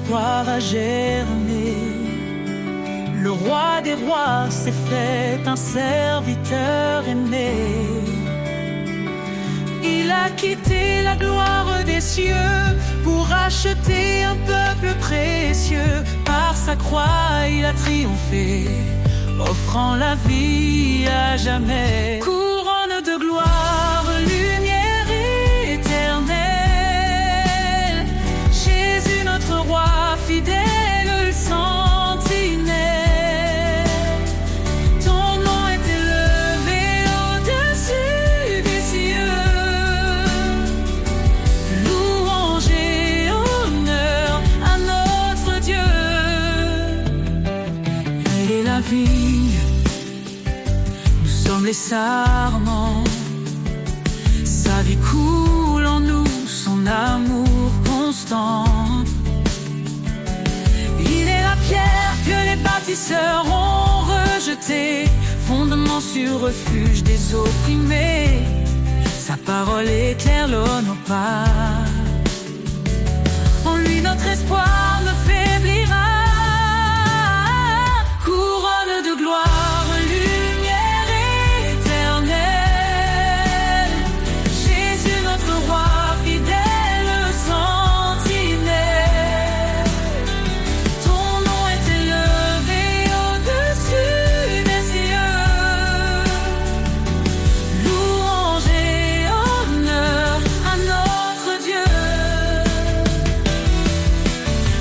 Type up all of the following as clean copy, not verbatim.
l'espoir a germé. Le roi des rois s'est fait un serviteur aimé. Il a quitté la gloire des cieux pour acheter un peuple précieux. Par sa croix il a triomphé, offrant la vie à jamais. Couronne de gloire, lumière éternelle, Jésus notre roi fidèle, le sentinelle. Ton nom est élevé au-dessus des cieux. Louange et honneur à notre Dieu. Il est la vigne, nous sommes les sarments. Sa vie coule en nous, son amour constant. Il est la pierre que les bâtisseurs ont rejetée, fondement sur refuge des opprimés. Sa parole éclaire nos pas. En lui notre espoir ne faiblira. Couronne de gloire, lumière éternelle, Jésus notre roi fidèle, sentinelle. Ton nom est élevé au-dessus des cieux. Louange et honneur à notre Dieu.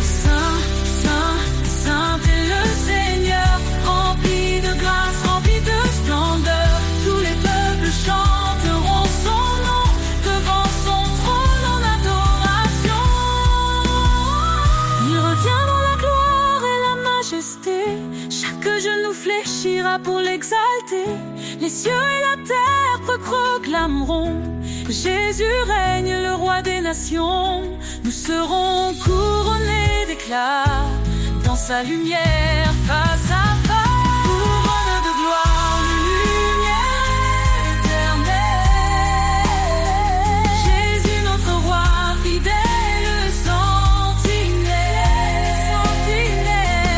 Saint, saint, saint est le Seigneur, rempli de grâce, rempli de splendeur. Tous les peuples chanteront son nom devant son trône en adoration. Il revient dans la gloire et la majesté, chaque genou fléchira pour l'exalter. Les cieux et la terre proclameront que Jésus règne, le roi des nations. Nous serons couronnés d'éclat dans sa lumière face à face. Couronne de gloire, lumière éternelle, Jésus notre roi fidèle, sentinelle.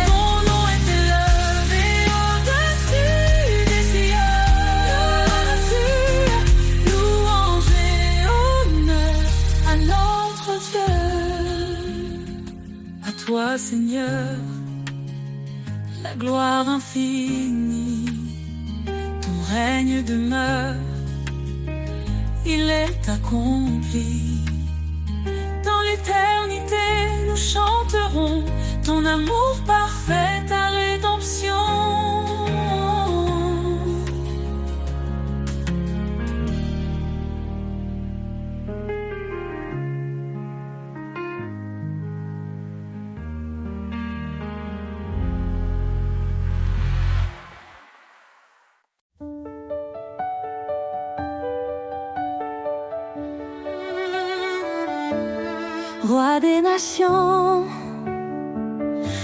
Ton nom est élevé au-dessus des cieux. Louange et honneur à notre Dieu. À toi Seigneur, la gloire infinie. Ton règne demeure, il est accompli. Dans l'éternité nous chanterons ton amour parfait, ta rédemption. Roi des nations,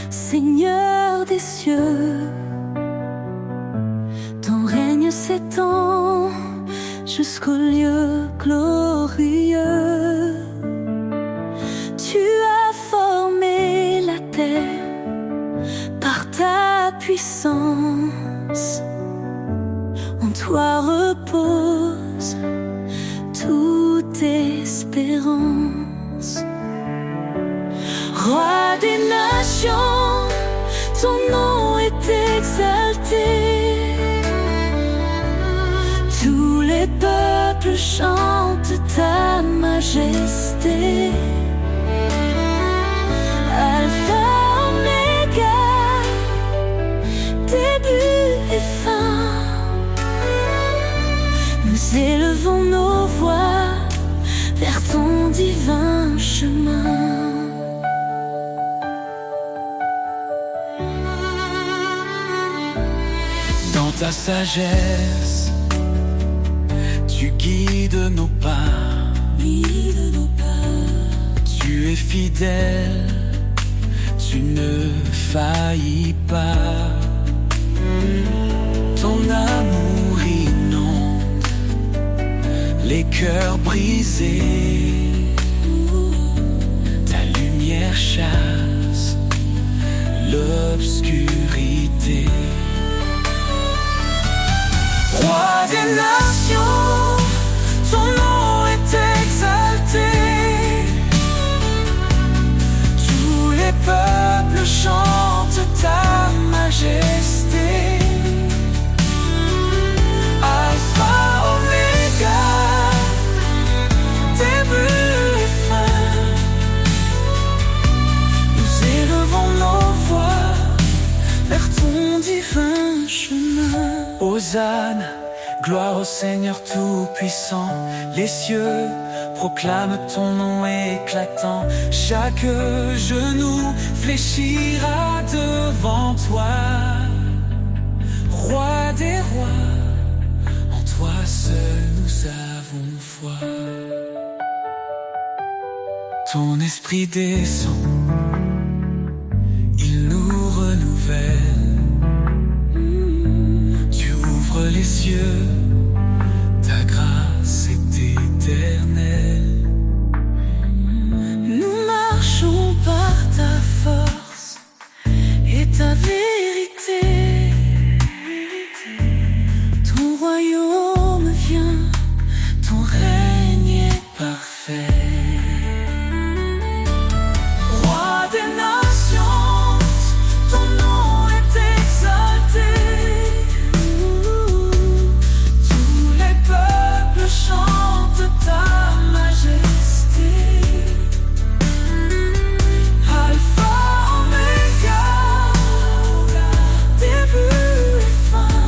Seigneur des cieux, ton règne s'étend jusqu'au lieu glorieux. Tu as formé la terre par ta puissance. En toi repose toute espérance. Roi des nations, ton nom est exalté. Tous les peuples chantent ta majesté. Alpha, Oméga, début et fin. Nous élevons nos voix vers ton divin chemin. Dans ta sagesse, tu guides nos pas. Tu es fidèle, tu ne faillis pas. Ton amour inonde les cœurs brisés. Ta lumière chasse divin chemin. Hosanna, gloire au Seigneur Tout-Puissant. Les cieux proclament ton nom éclatant. Chaque genou fléchira devant toi. Roi des rois, en toi seul nous avons foi. Ton esprit descend, il nous renouvelle. Tu ouvres les cieux, ta grâce est éternelle. Nous marchons par ta force et ta vérité. Ton royaume vient, ton règne est parfait. Roi des nations, ton nom est exalté. Tous les peuples chantent ta majesté. Alpha, Oméga, début et fin,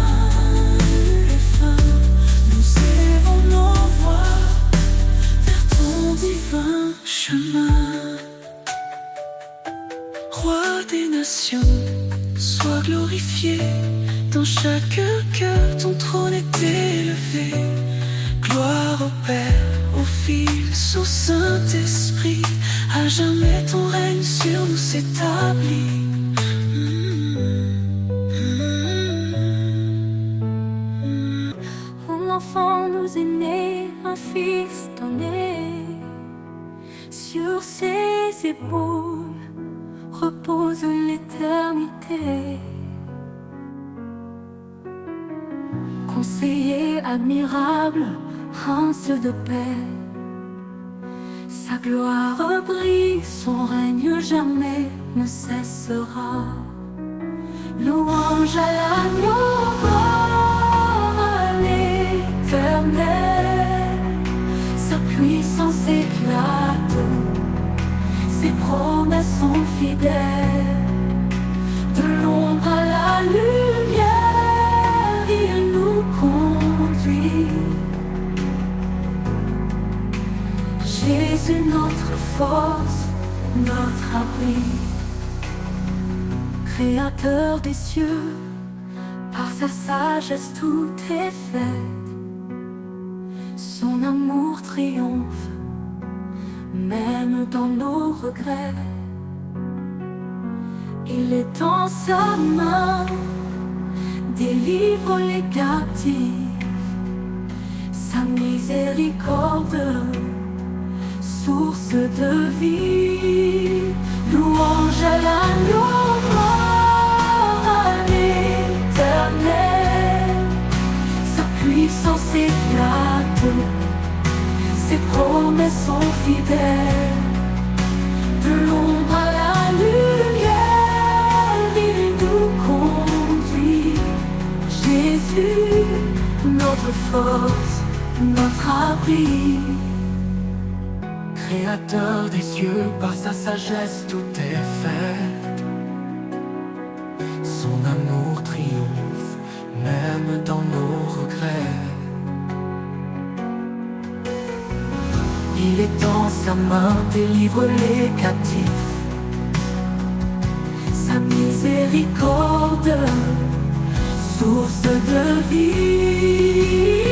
nous élevons nos voix vers ton divin chemin. Roi des nations, sois glorifié. Dans chaque cœur, ton trône est élevé. Gloire au Père, au Fils, au Saint-Esprit. À jamais ton règne sur nous s'établit. Un enfant nous est né, un fils donné. Sur ses épaules repose l'éternité. Conseiller admirable, prince de paix. Sa gloire brille, son règne jamais ne cessera. Louange à l'agneau, gloire à l'Éternel. Sa puissance éclate, ses promesses sont fidèles. De l'ombre à la lumière, il nous conduit. Jésus, notre force, notre abri. Créateur des cieux, par sa sagesse tout est fait. Son amour triomphe, même dans nos regrets. Il est dans sa main, délivre les captifs. Sa miséricorde, source de vie. Louange à l'agneau, gloire à l'Éternel. Sa puissance éclate, ses promesses sont fidèles. De l'ombre à la lumière, il nous conduit. Jésus, notre force, notre abri. Créateur des cieux, par sa sagesse tout est fait. Son amour triomphe, même dans nos regrets. Il est dans sa main, délivre les captifs. Sa miséricorde, source de vie.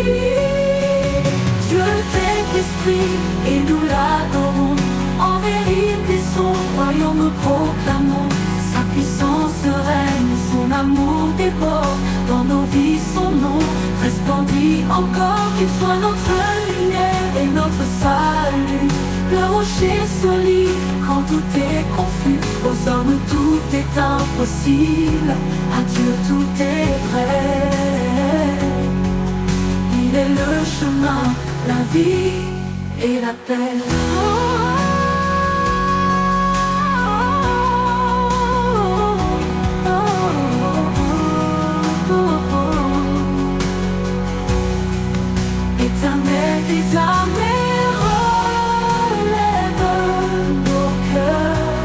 Dieu est esprit et nous l'adorons. En vérité son royaume proclamons. Sa puissance règne, son amour déborde. Dans nos vies son nom resplendit encore. Qu'il soit notre lumière et notre salut. Le rocher solide quand tout est confus. Aux hommes tout est impossible, à Dieu tout est vrai. Il est le chemin, la vie et la paix. Éternel des armées, relève nos cœurs.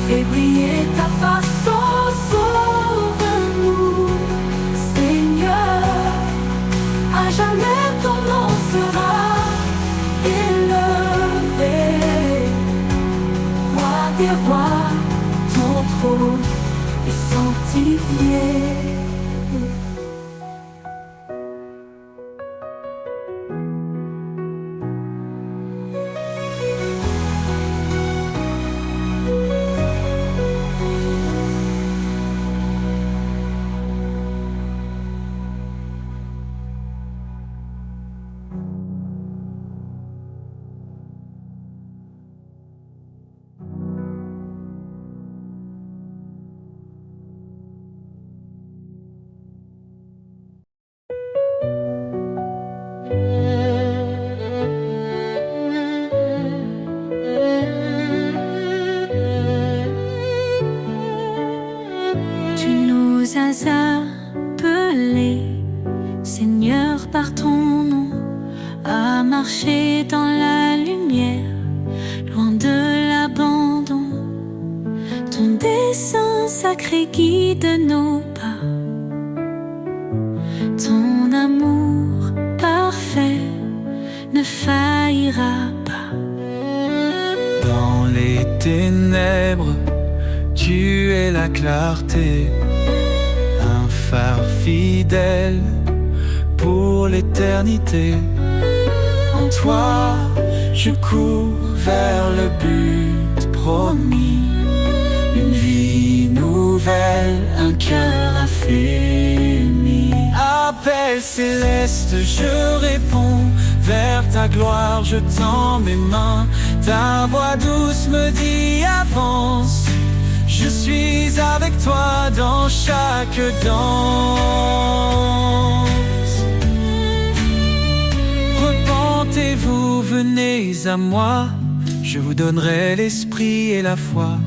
Fais briller ta face, oh, sauve-nous. des rois, ton trône est sanctifié. Tu nous as appelés, Seigneur, par ton nom, à marcher dans la lumière, loin de l'abandon. Ton dessein sacré guide nos pas, ton amour parfait ne faillira pas. Dans les ténèbres, tu es la clarté, un phare fidèle pour l'éternité. En toi, je cours vers le but promis, une vie nouvelle, un cœur affermi. Appel céleste, je réponds, vers ta gloire je tends mes mains. Ta voix douce me dit avance, je suis avec toi dans chaque danse. Repentez-vous, venez à moi, je vous donnerai l'esprit et la foi.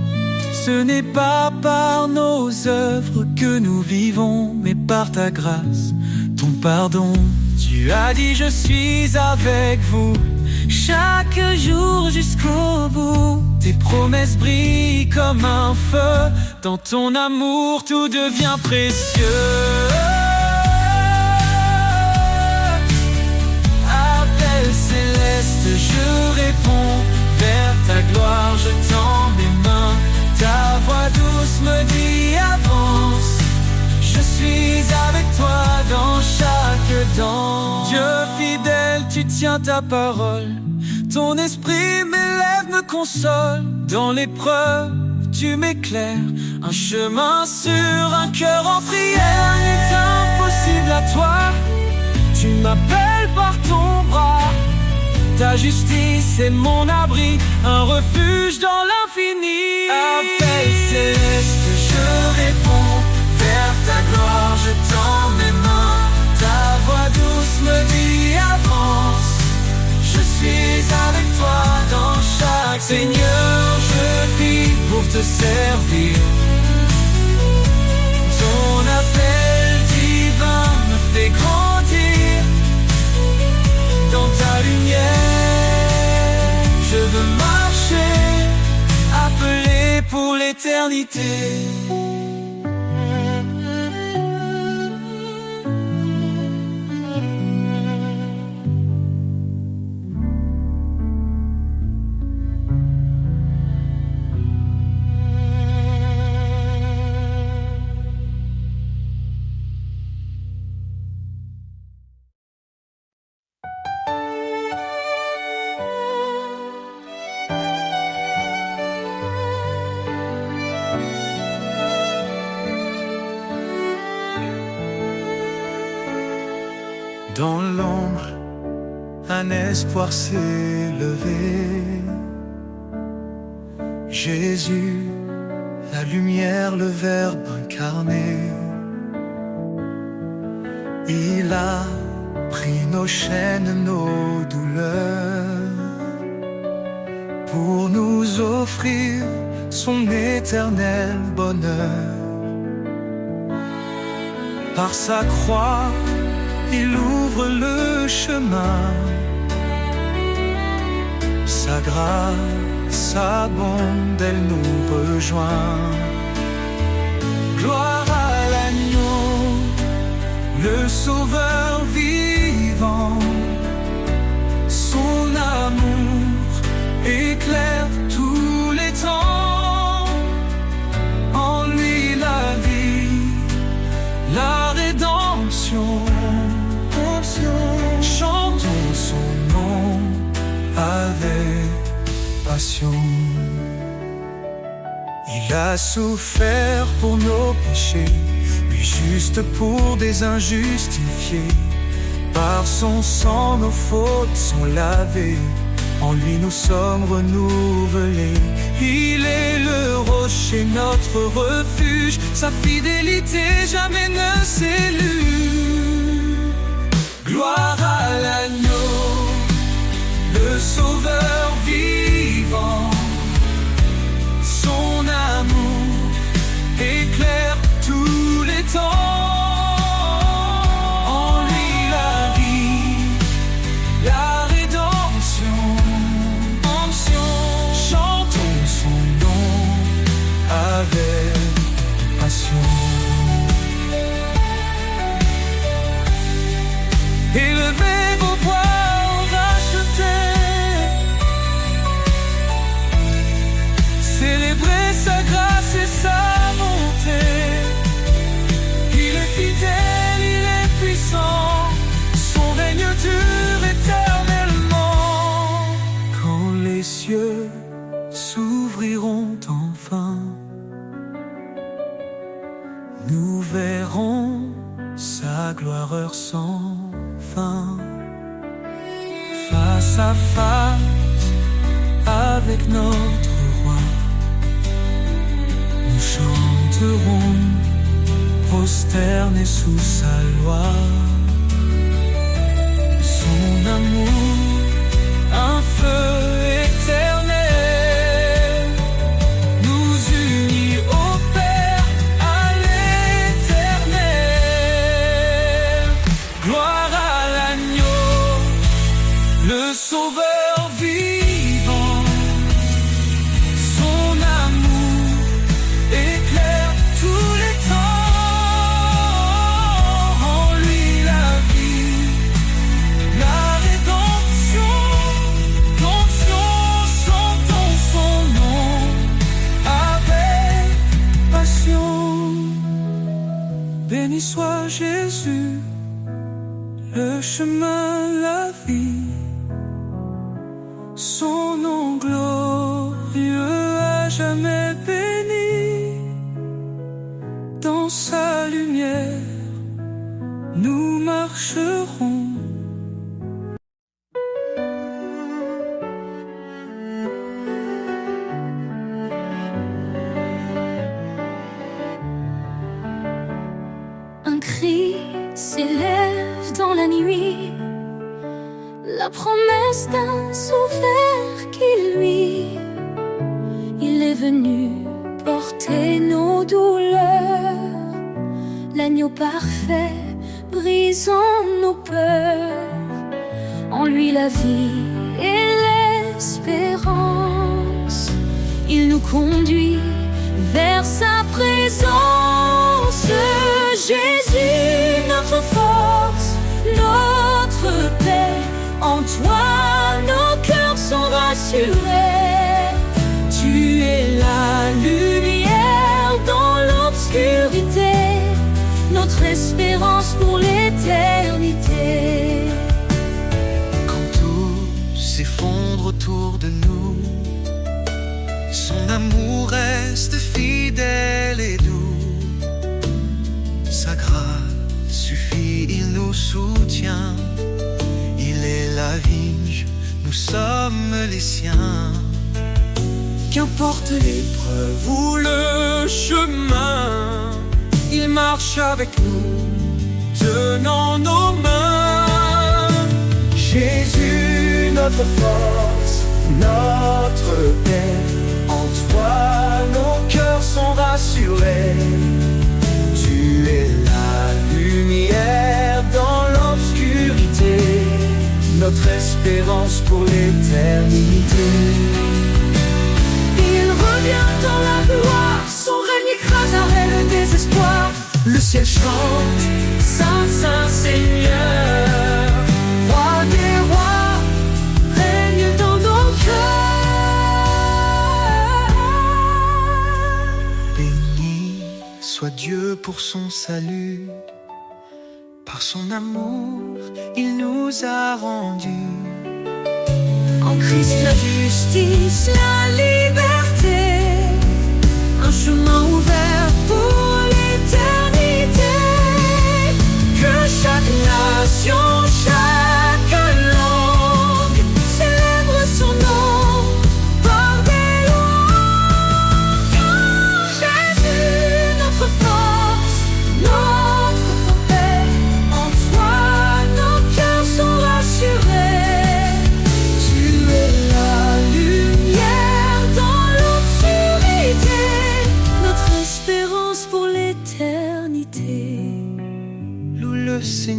Ce n'est pas par nos œuvres que nous vivons, mais par ta grâce, ton pardon. Tu as dit je suis avec vous chaque jour jusqu'au bout. Tes promesses brillent comme un feu, dans ton amour tout devient précieux. Appel céleste, je réponds, vers ta gloire je tends mes mains. Ta voix douce me dit avance, je suis avec toi dans chaque danse. Dieu fidèle, tu tiens ta parole, ton esprit m'élève, me console. Dans l'épreuve, tu m'éclaires, un chemin sûr, un cœur en prière. Rien n'est impossible à toi, tu m'appelles par ton bras. Ta justice est mon abri, un refuge dans l'infini. Appel céleste, je réponds, vers ta gloire je tends mes mains. Ta voix douce me dit avance, je suis avec toi dans chaque Seigneur, je vis pour te servir. Ton appel divin me fait grandir. Dans ta lumière, je veux marcher, appelé pour l'éternité. Dans l'ombre, un espoir s'est levé. Jésus, la lumière, le Verbe incarné. Il a pris nos chaînes, nos douleurs, pour nous offrir son éternel bonheur. Par sa croix, il ouvre le chemin. Sa grâce abonde, elle nous rejoint. Gloire à l'agneau, le sauveur vivant. Son amour éclaire tous les temps. Il a souffert pour nos péchés, lui juste pour des injustifiés. Par son sang nos fautes sont lavées, en lui nous sommes renouvelés. Il est le rocher, notre refuge, sa fidélité jamais ne s'élude. Gloire à l'agneau, le sauveur vivant. Son amour éclaire tous les temps. En lui la vie, la rédemption. Chantons son nom avec passion. Élevez vos voix rachetés, célébrez sa grâce et sa bonté. Il est fidèle, il est puissant, son règne dure éternellement. Quand les cieux s'ouvriront enfin, nous verrons sa gloire heure sans fin. Face à face avec notre roi, nous chanterons prosternés sous sa loi. Son amour, un feu éternel, nous unit au Père à l'éternel. Gloire à l'agneau, le sauveur vivant. Son amour éclaire tous les temps. En lui la vie, la rédemption. Chantons son nom avec passion. Béni soit Jésus, le chemin, la vie. Son nom glorieux à jamais béni. Dans sa lumière, nous marcherons. Un cri s'élève dans la nuit, la promesse d'un sauveur qui lui, il est venu porter nos douleurs, l'agneau parfait brisant nos peurs. En lui la vie et l'espérance, il nous conduit vers sa présence. Jésus, notre force, notre paix, en toi nos cœurs sont rassurés. Tu es la lumière dans l'obscurité, notre espérance pour l'éternité. Quand tout s'effondre autour de nous, son amour reste fidèle et doux. Sa grâce suffit, il nous soutient. Il est la vigne, nous sommes les siens. Qu'importe l'épreuve ou le chemin, il marche avec nous, tenant nos mains. Jésus, notre force, notre paix, en toi nos cœurs sont rassurés. Tu es la lumière dans l'obscurité, notre espérance pour l'éternité. Il revient dans la gloire, son règne écraserait le désespoir. Le ciel chante, Saint, Saint Seigneur, Roi des rois, règne dans nos cœurs. béni soit Dieu pour son salut. Par son amour, il nous a rendus. En Christ la justice, la liberté, un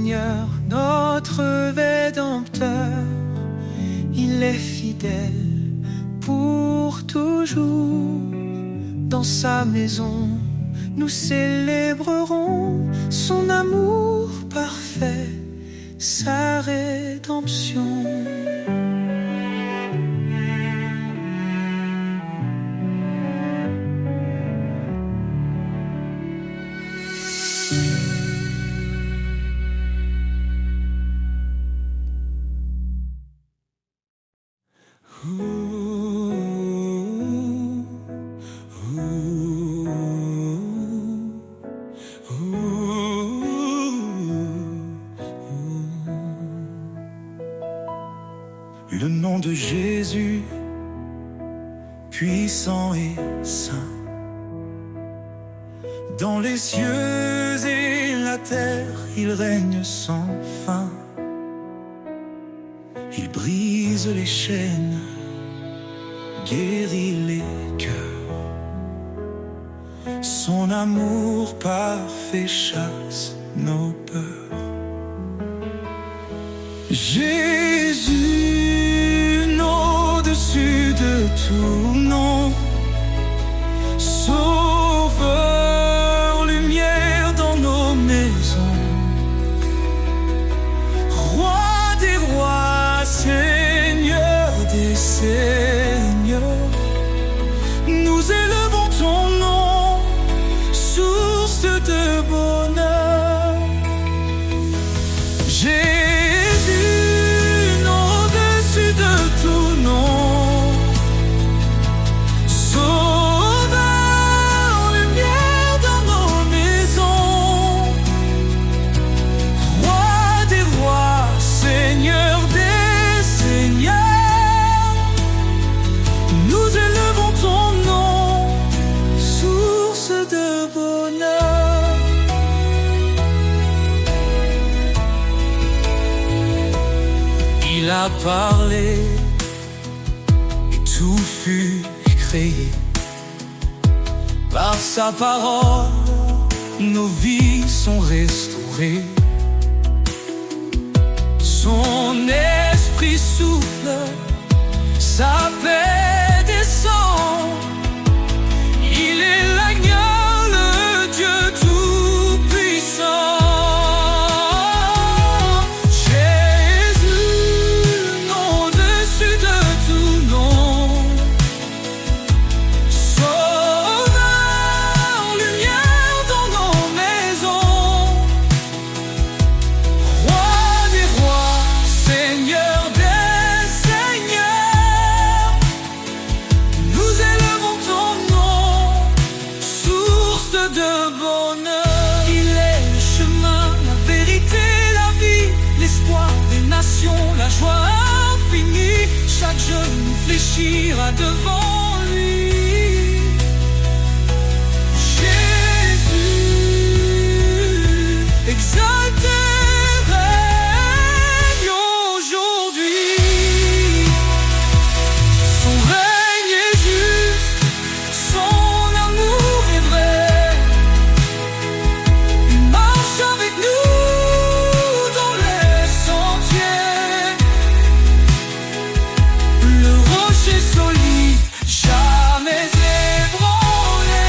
Seigneur, notre Rédempteur. Il est fidèle pour toujours. Dans sa maison, nous célébrerons son amour parfait, sa rédemption. Le nom de Jésus, puissant et saint, dans les cieux et la terre, il règne sans fin. Il brise les chaînes, guérit les cœurs. Son amour parfait chasse nos peurs. Jésus, au-dessus de tout nom, Sauveur, lumière dans nos maisons, Roi des rois, Seigneur des seigneurs, nous élevons ton nom, source de bonheur. Jésus, au-dessus de tout nom, il a parlé et tout fut créé. Par sa parole, nos vies sont restaurées. Son esprit souffle, sa paix descend. Il est l'agneau, le Dieu tout-puissant. La joie infinie, chaque genou fléchira devant lui. Jésus, exalté, règne aujourd'hui. Son règne est juste, son amour est vrai. Il marche avec nous. Solide, jamais ébranlé.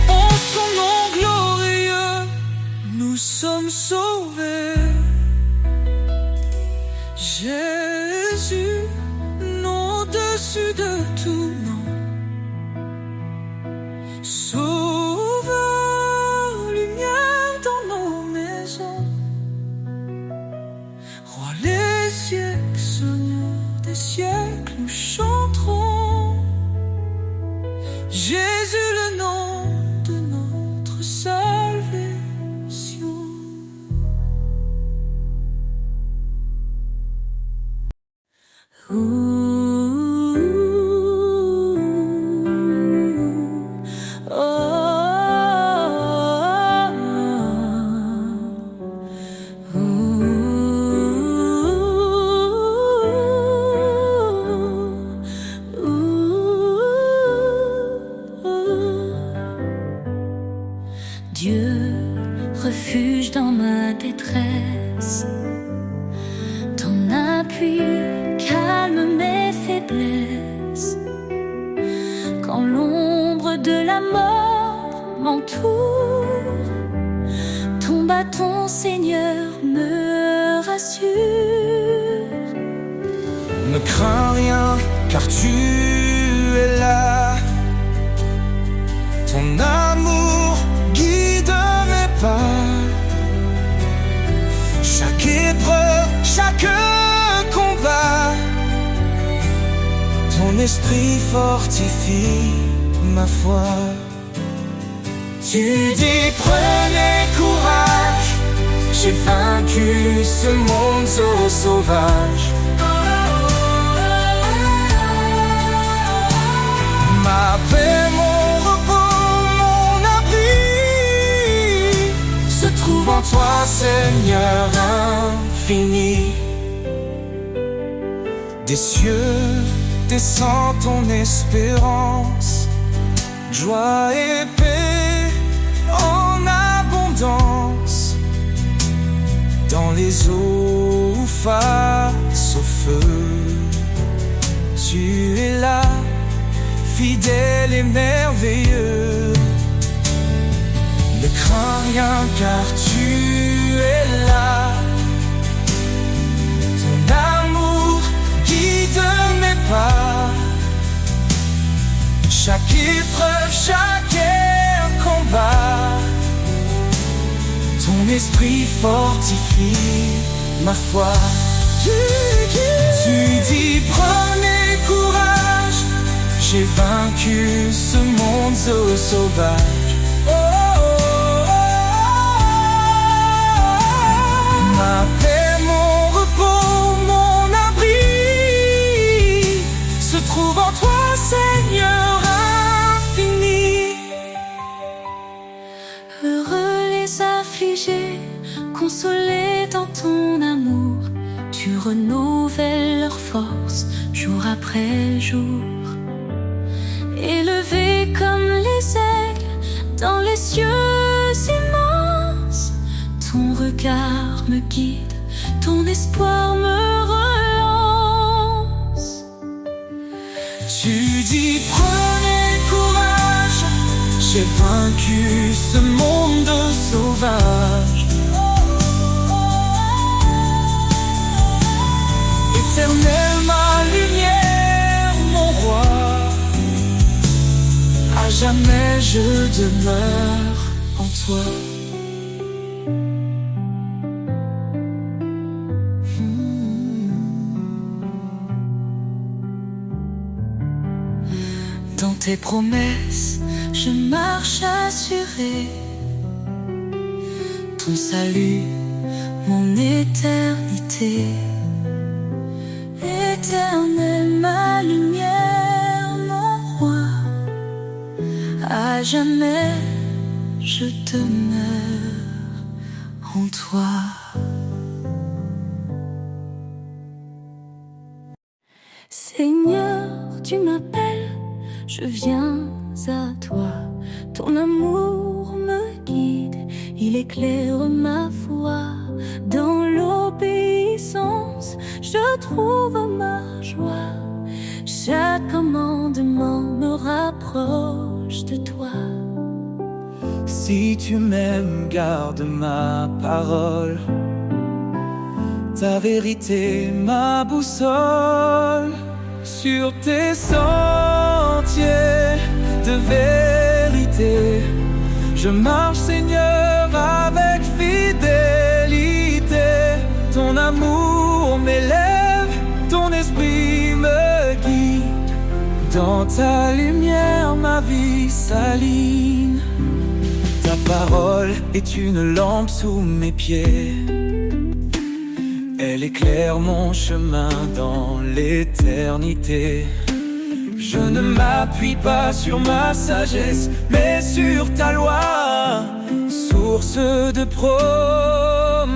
En son nom glorieux, nous sommes sauvés. Jésus, nom au-dessus de tout nom, Sauveur, lumière dans nos maisons, Roi les siècles, Seigneur des siècles, nous chanterons Jésus, le nom de notre salvation. Oh. quand l'ombre de la mort m'entoure. Ton bâton, Seigneur, me rassure. Ne crains rien, car tu es là. Ton amour guide mes pas. Chaque épreuve, chaque combat, ton esprit fortifie ma foi. Tu dis prenez courage, j'ai vaincu ce monde sauvage. Ma paix, mon repos, mon abri se trouve en toi, Seigneur infini. Des cieux descend ton espérance, joie et paix en abondance. Dans les eaux face au feu, tu es là, fidèle et merveilleux. Ne crains rien car tu es là. Ton amour guide mes pas. Chaque épreuve, chaque combat, ton esprit fortifie ma foi. Tu dis prenez courage, j'ai vaincu ce monde sauvage. Oh, oh, oh, oh. Ma paix, mon repos, mon abri se trouve en toi, Seigneur infini. Heureux les affligés, consolés dans ton amour. Tu renouvelles leur force jour après jour. Élevés comme les aigles dans les cieux immenses, ton regard me guide, ton espoir me relance. Tu dis prenez courage, j'ai vaincu ce monde sauvage. Éternel, ma lumière, mon roi, à jamais je demeure en toi. Dans tes promesses, je marche assuré. Ton salut, mon éternité. Éternel, ma lumière, mon roi, à jamais je demeure en toi. Seigneur, tu m'appelles, je viens à toi. Ton amour me guide, il éclaire ma foi. Dans l'obéissance, je trouve ma joie. Chaque commandement me rapproche de toi. Si tu m'aimes, garde ma parole. Ta vérité, ma boussole. Sur tes sentiers de vérité, je marche, Seigneur, avec fidélité. Ton amour m'élève, ton esprit me guide. Dans ta lumière, ma vie s'aligne. Ta parole est une lampe sous mes pieds. Elle éclaire mon chemin dans l'éternité. Je ne m'appuie pas sur ma sagesse, mais sur ta loi, source de promesses.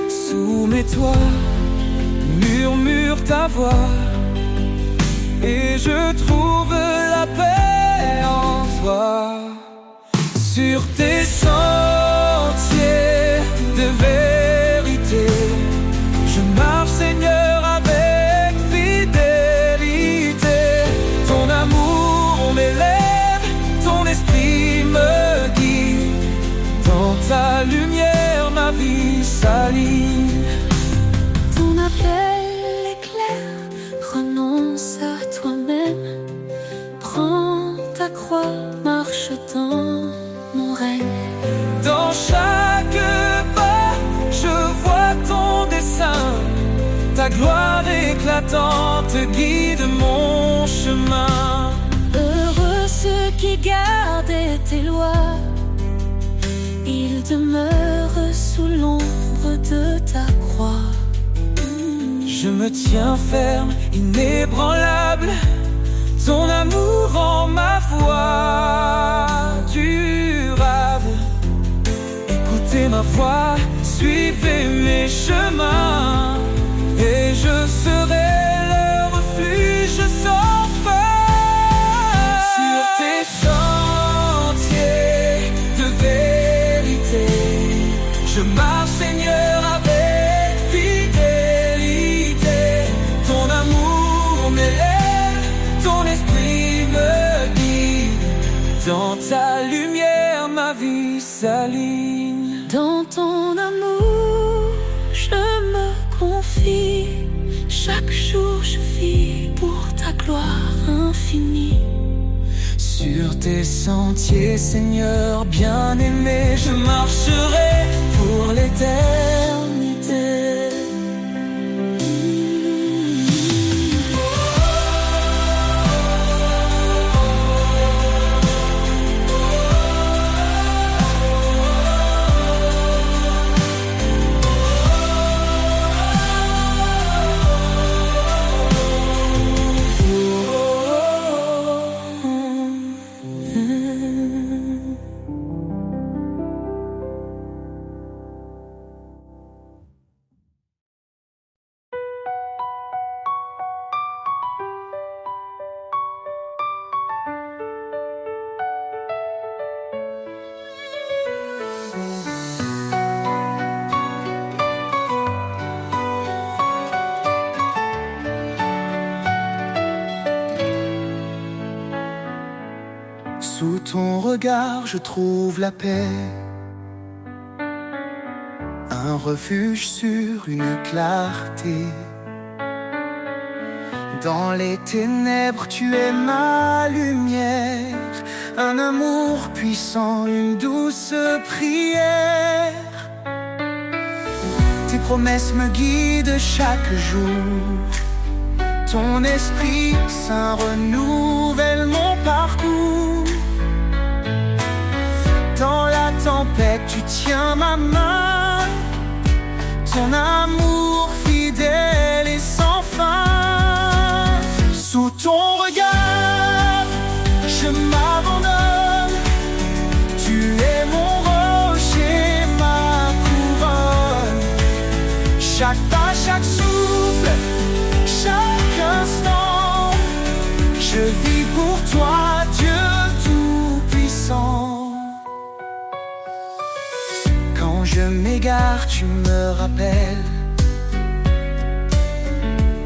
Soumets-toi, murmure ta voix, et je trouve la paix en toi. Sur tes sentiers de vérité, je marche, Seigneur, avec fidélité. Ton amour belle et claire, renonce à toi-même, prends ta croix, marche dans mon règne. Dans chaque pas, je vois ton dessein, ta gloire éclatante guide mon chemin. Heureux ceux qui gardent tes lois, ils demeurent sous l'ombre de ta croix. Je me tiens ferme, inébranlable, ton amour rend ma voix durable. Écoutez ma voix, suivez mes chemins, et je serai le refuge sans fin. Sur tes sentiers de vérité, je marche, Seigneur, avec fidélité. Ton amour m'élève, ton esprit me guide. Dans ta lumière, ma vie s'aligne. Dans ton amour, je me confie. Chaque jour, je vis pour ta gloire infinie. Sur tes sentiers, Seigneur bien-aimé, je marcherai pour l'éternité. Sous ton regard, je trouve la paix, un refuge sur une clarté. Dans les ténèbres, tu es ma lumière, un amour puissant, une douce prière. Tes promesses me guident chaque jour, ton esprit saint renouvelle mon parcours. Dans la tempête, tu tiens ma main, ton amour fidèle et sans fin. Sous ton regard, je m'abandonne, tu es mon rocher, ma couronne. Chaque pas, chaque souffle, chaque instant, je vis pour toi, Dieu tout-puissant. Quand je m'égare, tu me rappelles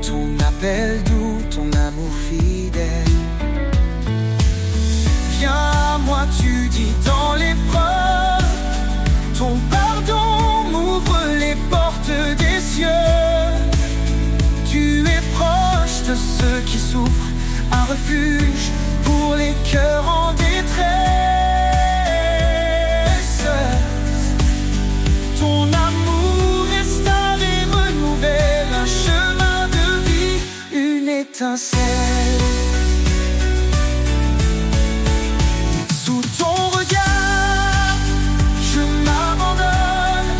ton appel doux, ton amour fidèle. Viens à moi, tu dis dans l'épreuve, ton pardon m'ouvre les portes des cieux. Tu es proche de ceux qui souffrent, un refuge pour les cœurs en détresse. Ton amour restaure et renouvelle un chemin de vie, une étincelle. Sous ton regard, je m'abandonne,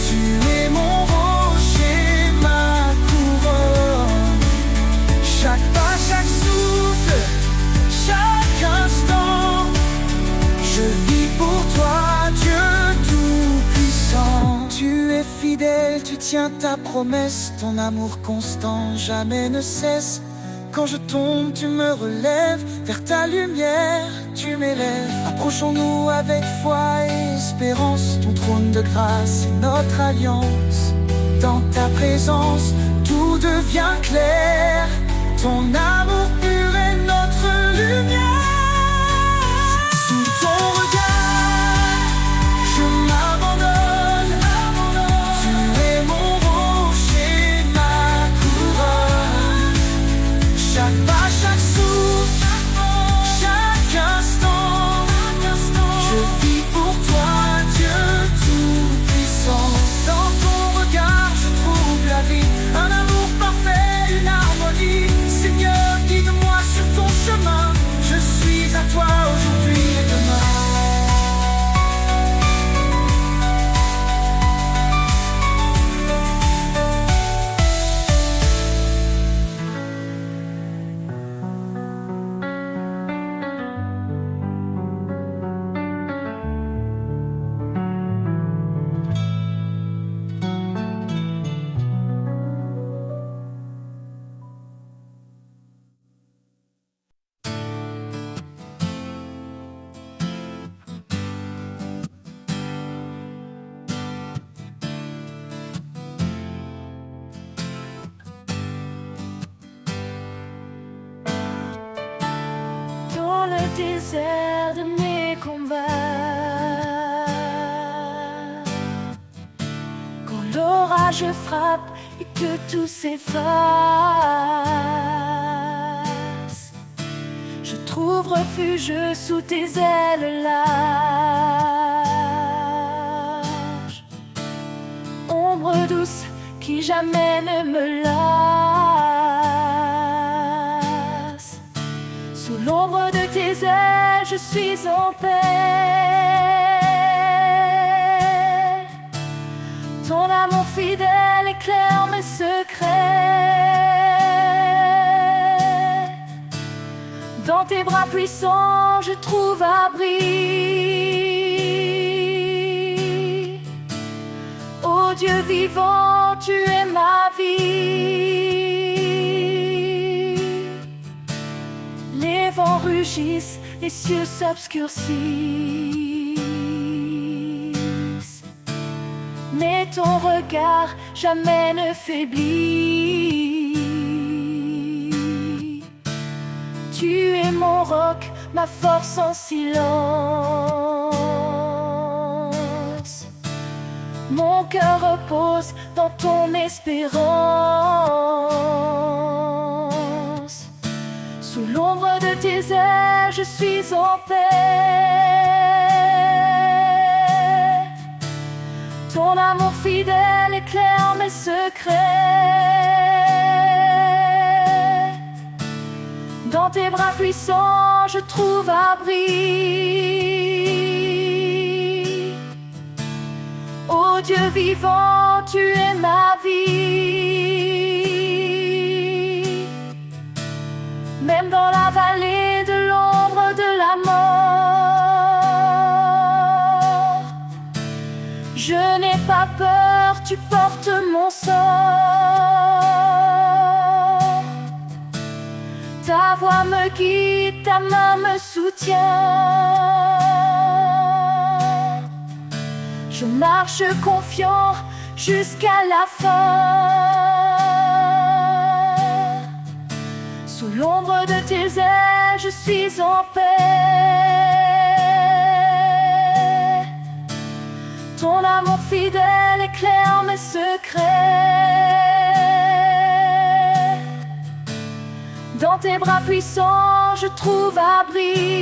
tu es mon rocher, ma couronne. Chaque pas, chaque souffle, chaque instant, je vis pour toi, Dieu tout-puissant. Tu es fidèle, tu tiens ta promesse, ton amour constant jamais ne cesse. Quand je tombe, tu me relèves, vers ta lumière, tu m'élèves. Approchons-nous avec foi et espérance, ton trône de grâce est notre alliance. Dans ta présence, tout devient clair, ton amour pur est notre lumière. Sous ton regard, je m'abandonne, tu es mon rocher, ma dans le désert de mes combats. Quand l'orage frappe et que tout s'efface, je trouve refuge sous tes ailes larges. Ombre douce qui jamais ne me lasse. Sous l'ombre de tes ailes, je suis en paix. Ton amour fidèle éclaire mes secrets. Dans tes bras puissants, je trouve abri. Ô Dieu vivant, tu es ma vie. Les vents rugissent, les cieux s'obscurcissent, mais ton regard jamais ne faiblit. Tu es mon roc, ma force en silence. Mon cœur repose dans ton espérance. Sous l'ombre de tes ailes, je suis en paix. Ton amour fidèle éclaire mes secrets. Dans tes bras puissants, je trouve abri. Ô Dieu vivant, tu es ma vie. Même dans la vallée de l'ombre de la mort, je n'ai pas peur, tu portes mon sort. Ta voix me guide, ta main me soutient. Je marche confiant jusqu'à la fin. Sous l'ombre de tes ailes, je suis en paix. Ton amour fidèle éclaire mes secrets. Dans tes bras puissants, je trouve abri.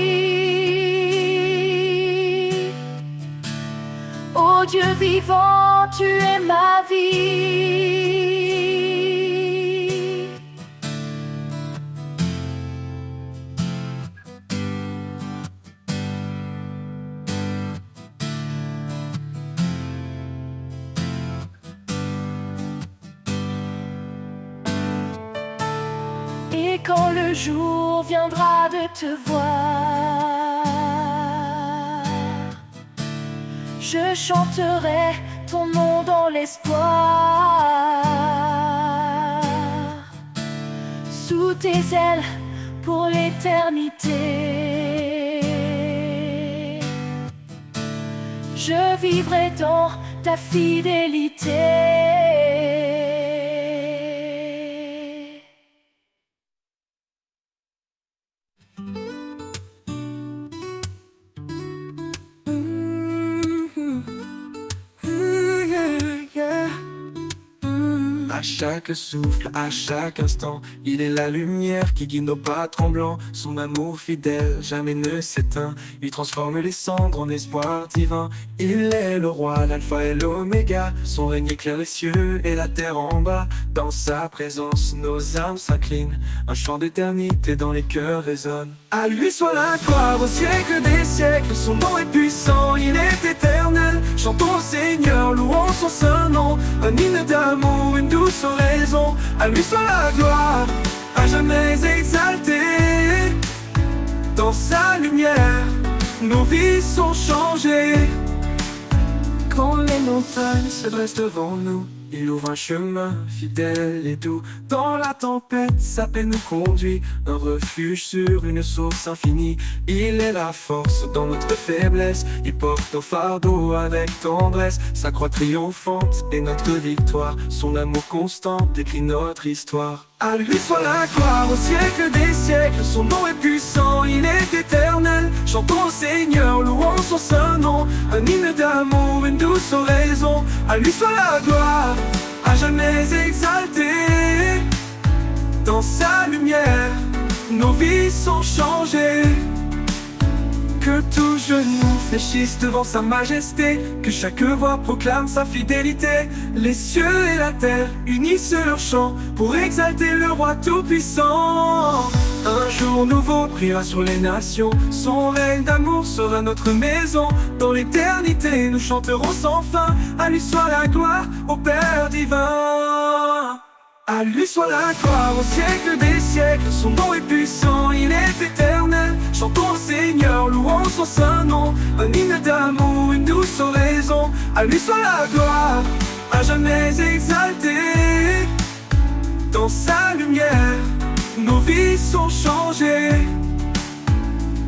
Ô Dieu vivant, tu es ma vie. Et quand le jour viendra de te voir, je chanterai ton nom dans l'espoir. Sous tes ailes pour l'éternité, je vivrai dans ta fidélité. À chaque souffle, à chaque instant, il est la lumière qui guide nos pas tremblants. Son amour fidèle jamais ne s'éteint. Il transforme les cendres en espoir divin. Il est le roi, l'alpha et l'oméga. Son règne éclaire les cieux et la terre en bas. Dans sa présence, nos âmes s'inclinent. Un chant d'éternité dans les cœurs résonne. À lui soit la gloire au siècle des siècles. Son nom est puissant, il est éternel. Chantons au Seigneur, louons son saint nom. Un hymne d'amour, une douce oraison. À lui soit la gloire, à jamais exaltée. Dans sa lumière, nos vies sont changées. Quand les montagnes se dressent devant nous, il ouvre un chemin fidèle et doux. Dans la tempête, sa paix nous conduit. Un refuge sur une source infinie. Il est la force dans notre faiblesse. Il porte nos fardeaux avec tendresse. Sa croix triomphante est notre victoire. Son amour constant décrit notre histoire. À lui soit la gloire au siècle des siècles. Son nom est puissant, il est éternel. Chantons au Seigneur, louons son saint nom. Un hymne d'amour, une douce oraison. À lui soit la gloire, à jamais exaltée. Dans sa lumière, nos vies sont changées. Que tout genou fléchisse devant sa majesté, que chaque voix proclame sa fidélité. Les cieux et la terre unissent leur chant pour exalter le roi tout-puissant. Un jour nouveau brillera sur les nations, son règne d'amour sera notre maison. Dans l'éternité nous chanterons sans fin, à lui soit la gloire, au Père divin. À lui soit la gloire au siècle des siècles, son nom est puissant, il est éternel. Chantons au Seigneur, louons son saint nom. Un hymne d'amour, une douce oraison. À lui soit la gloire, à jamais exaltée. Dans sa lumière, nos vies sont changées.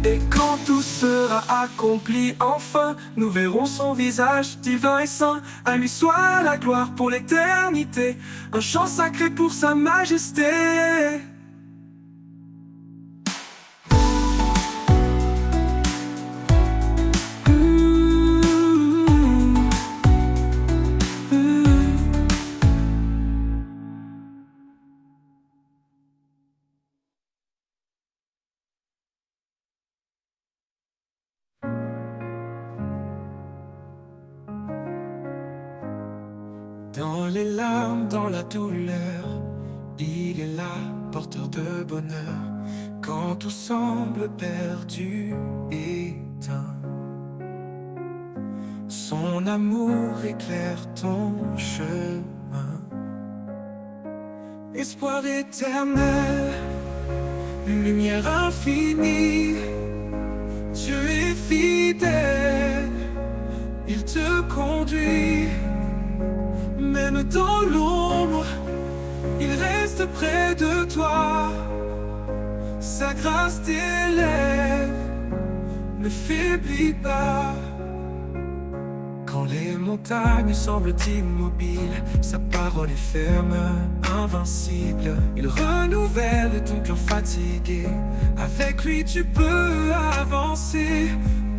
Et quand tout sera accompli enfin, nous verrons son visage divin et saint. À lui soit la gloire pour l'éternité, un chant sacré pour sa majesté. Dans les larmes, dans la douleur, il est là, porteur de bonheur. Quand tout semble perdu, éteint, son amour éclaire ton chemin. Espoir éternel, lumière infinie, Dieu est fidèle, il te conduit. Même dans l'ombre, il reste près de toi. Sa grâce t'élève, ne faiblis pas. Quand les montagnes semblent immobiles, sa parole est ferme, invincible. Il renouvelle ton cœur fatigué, avec lui tu peux avancer.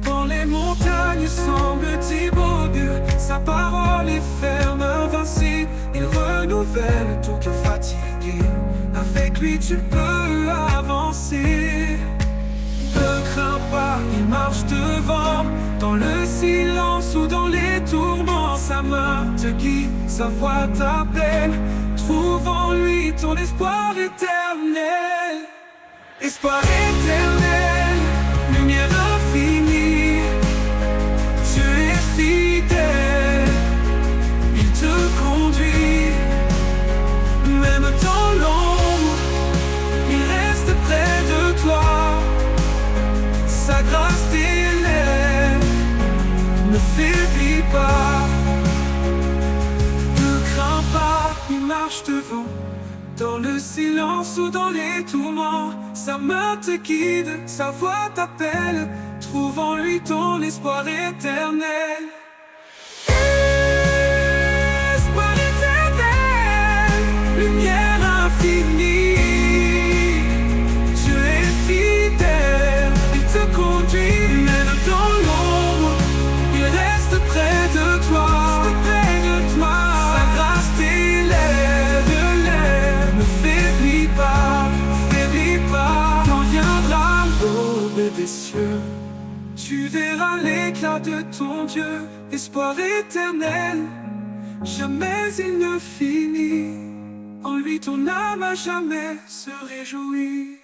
Quand les montagnes semblent immobiles, sa parole est ferme, invincible. Il renouvelle ton cœur fatigué, avec lui tu peux avancer. Ne crains pas, il marche devant, dans le silence ou dans les tourments. Sa main te guide, sa voix t'appelle. Trouve en lui ton espoir éternel. Espoir éternel, lumière infinie, Dieu est fidèle, il te conduit. Même dans l'ombre, il reste près de toi. Sa grâce t'élève, ne faiblis pas. Ne crains pas, il marche devant, dans le silence ou dans les tourments. Sa main te guide, sa voix t'appelle. Trouve en lui ton espoir éternel. Espoir éternel, lumière infinie, Dieu est fidèle, il te conduit. Même dans l'ombre, il reste près de toi. Sa grâce t'élève, ne faiblis pas, faiblis pas. Quand viendra l'aube des cieux, tu verras l'éclat de ton Dieu. Espoir éternel, jamais il ne finit. En lui ton âme à jamais se réjouit.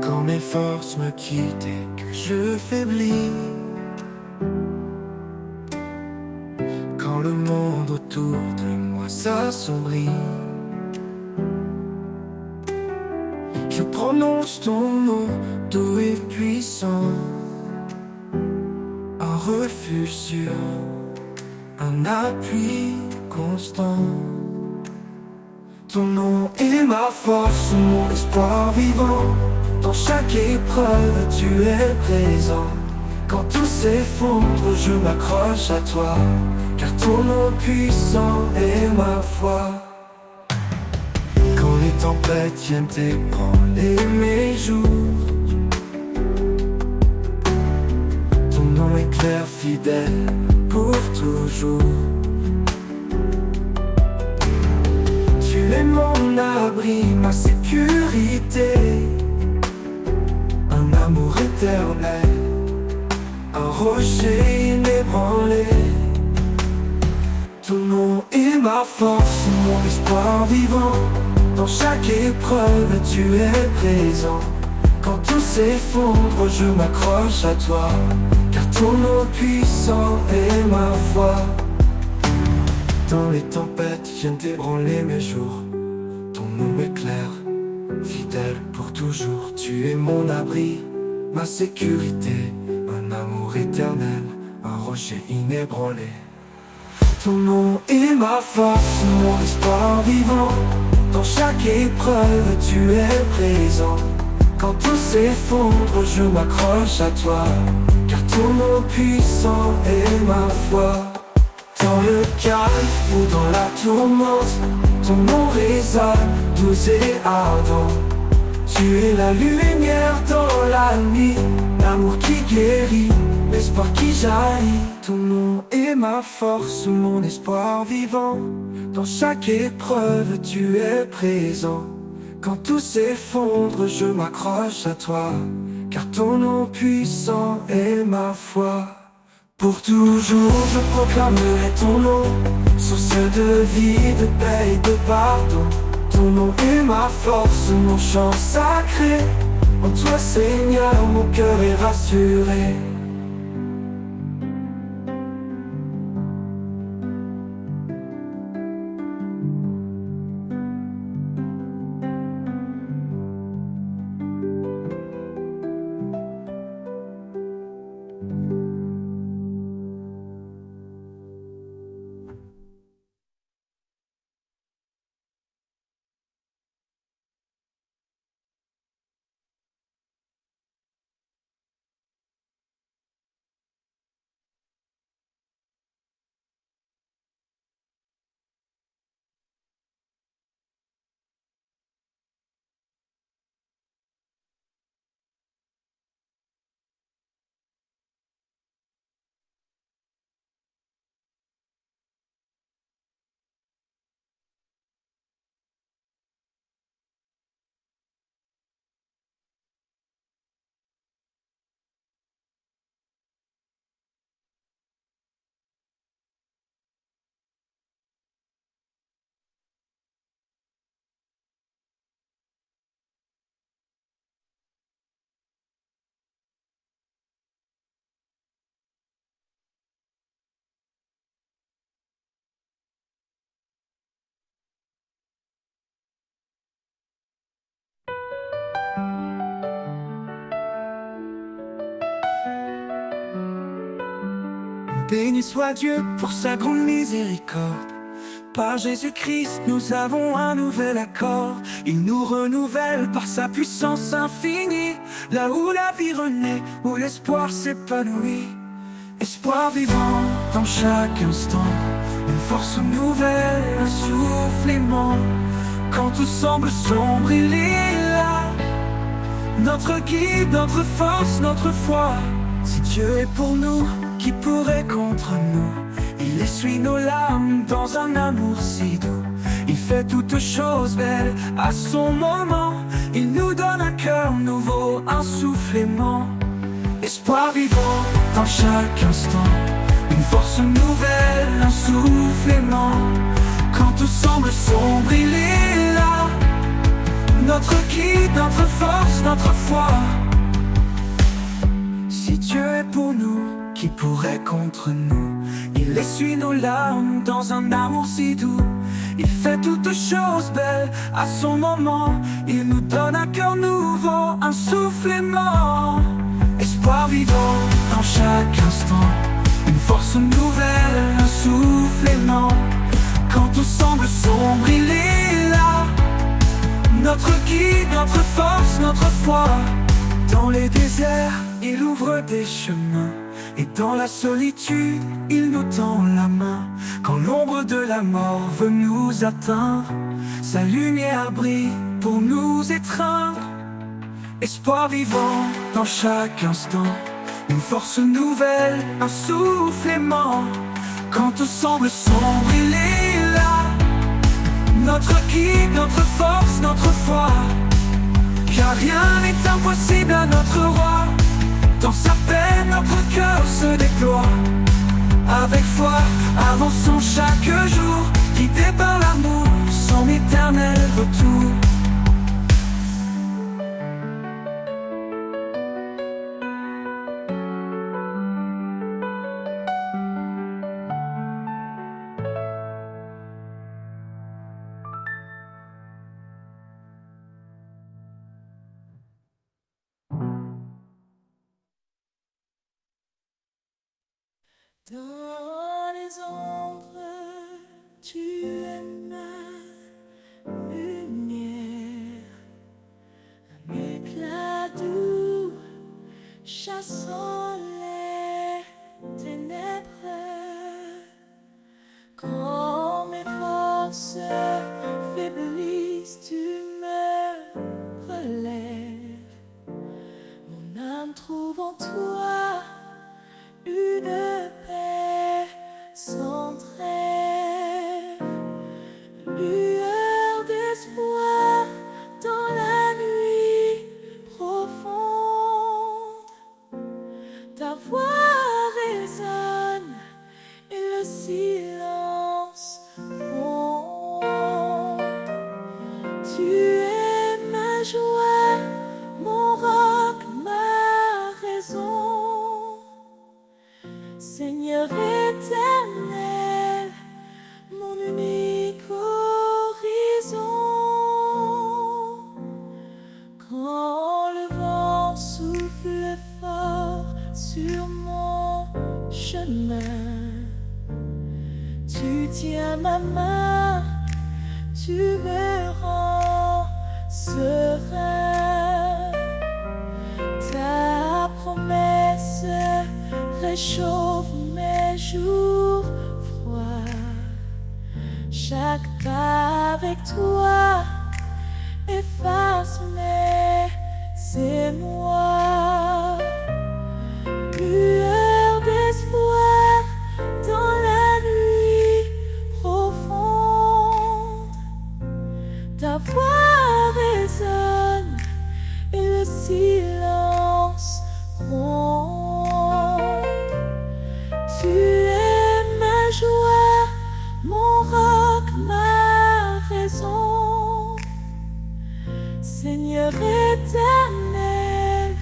Quand mes forces me quittent et que je faiblis, quand le monde autour de moi s'assombrit, je prononce ton nom doux et puissant, un refuge sûr, un appui constant. Ton nom est ma force, mon espoir vivant. Dans chaque épreuve, tu es présent. Quand tout s'effondre, je m'accroche à toi, car ton nom puissant est ma foi. Quand les tempêtes viennent ébranler mes jours, ton nom est clair, fidèle pour toujours. Tu es mon abri, ma sécurité, un amour éternel, un rocher inébranlé. Ton nom est ma force, mon espoir vivant. Dans chaque épreuve, tu es présent. Quand tout s'effondre, je m'accroche à toi, car ton nom puissant est ma foi. Dans les tempêtes viennent ébranler mes jours, ton nom est clair, fidèle pour toujours. Tu es mon abri, ma sécurité, un amour éternel, un rocher inébranlé. Ton nom est ma force, mon espoir vivant. Dans chaque épreuve, tu es présent. Quand tout s'effondre, je m'accroche à toi, car ton nom puissant est ma foi. Dans le calme ou dans la tourmente, ton nom résonne, doux et ardent. Tu es la lumière dans la nuit, l'amour qui guérit, l'espoir qui jaillit. Ton nom est ma force, mon espoir vivant. Dans chaque épreuve, tu es présent. Quand tout s'effondre, je m'accroche à toi, car ton nom puissant est ma foi. Pour toujours, je proclamerai ton nom, source de vie, de paix et de pardon. Ton nom est ma force, mon chant sacré. En toi, Seigneur, mon cœur est rassuré. Béni soit Dieu pour sa grande miséricorde. Par Jésus-Christ, nous avons un nouvel accord. Il nous renouvelle par sa puissance infinie. Là où la vie renaît, où l'espoir s'épanouit. Espoir vivant dans chaque instant, une force nouvelle, un souffle aimant. Quand tout semble sombre, il est là. Notre guide, notre force, notre foi. Si Dieu est pour nous, qui pourrait contre nous? Il essuie nos larmes dans un amour si doux. Il fait toutes choses belles à son moment. Il nous donne un cœur nouveau, un souffle aimant. Espoir vivant dans chaque instant, une force nouvelle, un souffle aimant. Quand tout semble sombre, il est là. Notre guide, notre force, notre foi. Si Dieu est pour nous, qui pourrait contre nous? Il essuie nos larmes dans un amour si doux. Il fait toutes choses belles à son moment. Il nous donne un cœur nouveau, un souffle aimant. Espoir vivant dans chaque instant, une force nouvelle, un souffle aimant. Quand tout semble sombre, il est là. Notre guide, notre force, notre foi. Dans les déserts, il ouvre des chemins. Et dans la solitude, il nous tend la main. Quand l'ombre de la mort veut nous atteindre, sa lumière brille pour nous étreindre. Espoir vivant dans chaque instant, une force nouvelle, un souffle aimant. Quand tout semble sombre, il est là, notre guide, notre force, notre foi. Car rien n'est impossible à notre roi. Dans sa paix, notre cœur se déploie. Avec foi, avançons chaque jour, guidés par l'amour, son éternel retour. Dans les ombres, tu es ma lumière, un éclat doux chassant les ténèbres. Quand mes forces faiblissent, tu me relèves. Mon âme trouve en toi une paix sans trêve, lueur d'espoir dans la nuit profonde. Ta voix résonne et le silence gronde. Tu es ma joie, mon roc, ma raison. Seigneur éternel, mon unique horizon. Quand le vent souffle fort sur mon chemin, tu tiens ma main, tu me rends serein. Ta promesse réchauffe mes jours froids. Chaque pas avec toi efface mes émois. Lueur d'espoir dans la nuit profonde. Ta voix résonne et le silence gronde. Tu es ma joie, mon roc, ma raison. Seigneur éternel,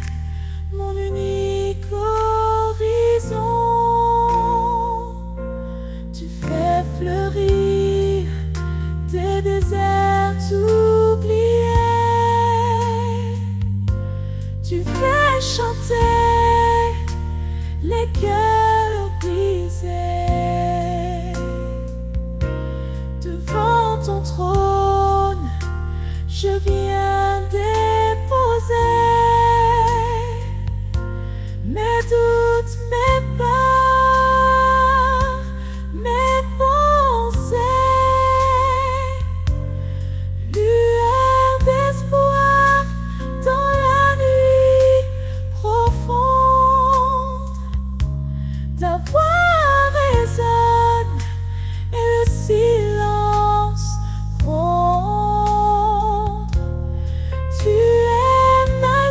mon unique horizon. Tu fais fleurir des déserts oubliés. Tu fais chanter les cœurs brisés. Devant ton trône, je viens déposer mes doutes, mes peurs, mes pensées. Lueur d'espoir dans la nuit profonde. Ta voix résonne et le silence gronde. Tu es ma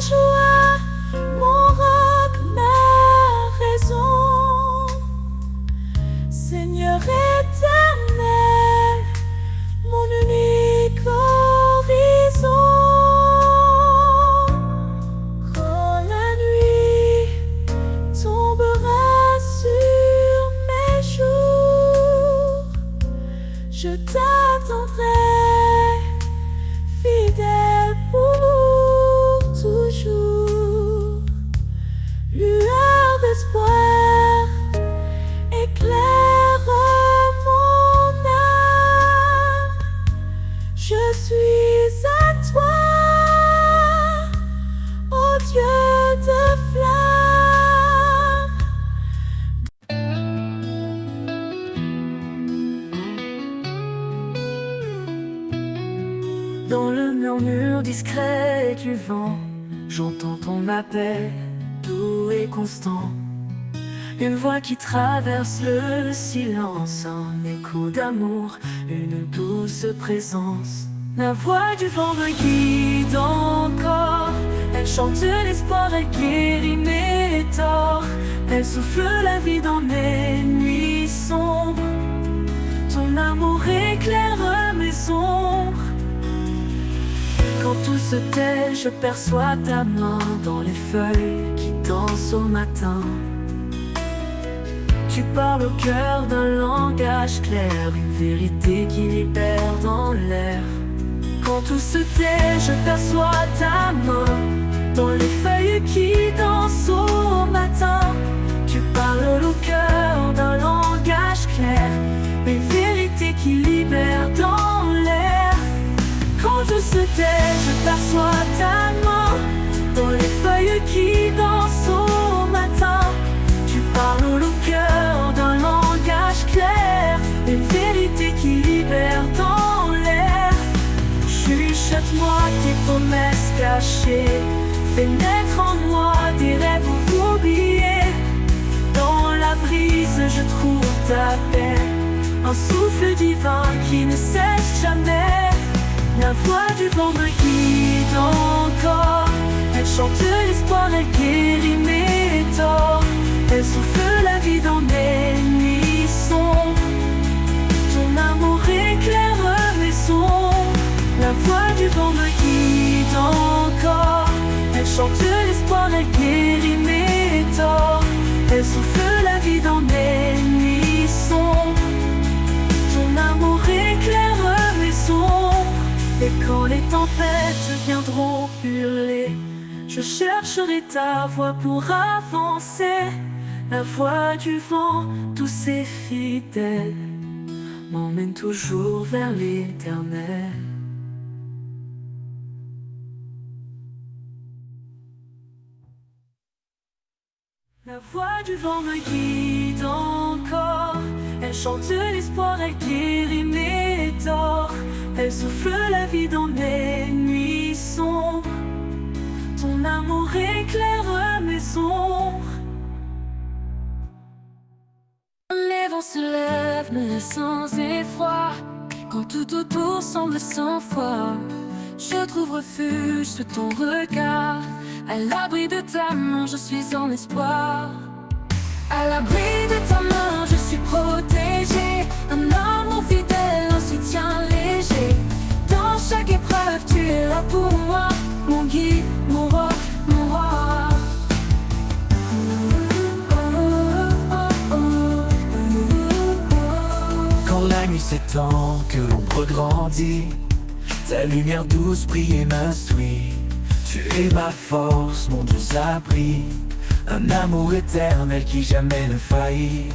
Dans le murmure discret du vent, j'entends ton appel doux et constant. Une voix qui traverse le silence, un écho d'amour, une douce présence. La voix du vent me guide encore. Elle chante l'espoir, elle guérit mes torts. Elle souffle la vie dans mes nuits sombres. Ton amour éclaire mes ombres. Quand tout se tait, je perçois ta main dans les feuilles qui dansent au matin. Tu parles au cœur d'un langage clair, une vérité qui libère dans l'air. Quand tout se tait, je perçois ta main dans les feuilles qui dansent au matin. Tu parles au cœur d'un langage clair, une vérité qui libère dans l'air. Quand tout se tait, je perçois ta main dans les feuilles qui dansent au matin. Tu parles au cœur d'un langage clair, une vérité qui libère dans l'air. Chuchote-moi tes promesses cachées, fais naître en moi des rêves oubliés. Dans la brise je trouve ta paix, un souffle divin qui ne cesse jamais. La voix du vent me guide encore. Elle chante l'espoir, elle guérit mes torts. Elle souffle la vie dans mes nuits sombres. Ton amour éclaire mes ombres. La voix du vent me guide encore. Elle chante l'espoir, elle guérit mes torts. Elle souffle la vie dans mes nuits sombres. Ton amour éclaire mes ombres. Et quand les tempêtes viendront hurler, je chercherai ta voix pour avancer. La voix du vent, douce et fidèle, m'emmène toujours vers l'éternel. La voix du vent me guide encore. Elle chante l'espoir, elle guérit mes torts. Elle souffle la vie dans mes nuits sombres. Ton amour éclaire mes ombres. Les vents se lèvent, mais sans effroi. Quand tout autour semble sans foi, je trouve refuge sous ton regard. À l'abri de ta main, je suis en espoir. À l'abri de ta main, je suis protégé. Un amour fidèle, un soutien léger. Dans chaque épreuve, tu es là pour moi. Mon guide, mon roc, mon roi. Quand la nuit s'étend, que l'ombre grandit, ta lumière douce brille et m'instruit. Tu es ma force, mon doux abri, un amour éternel qui jamais ne faillit.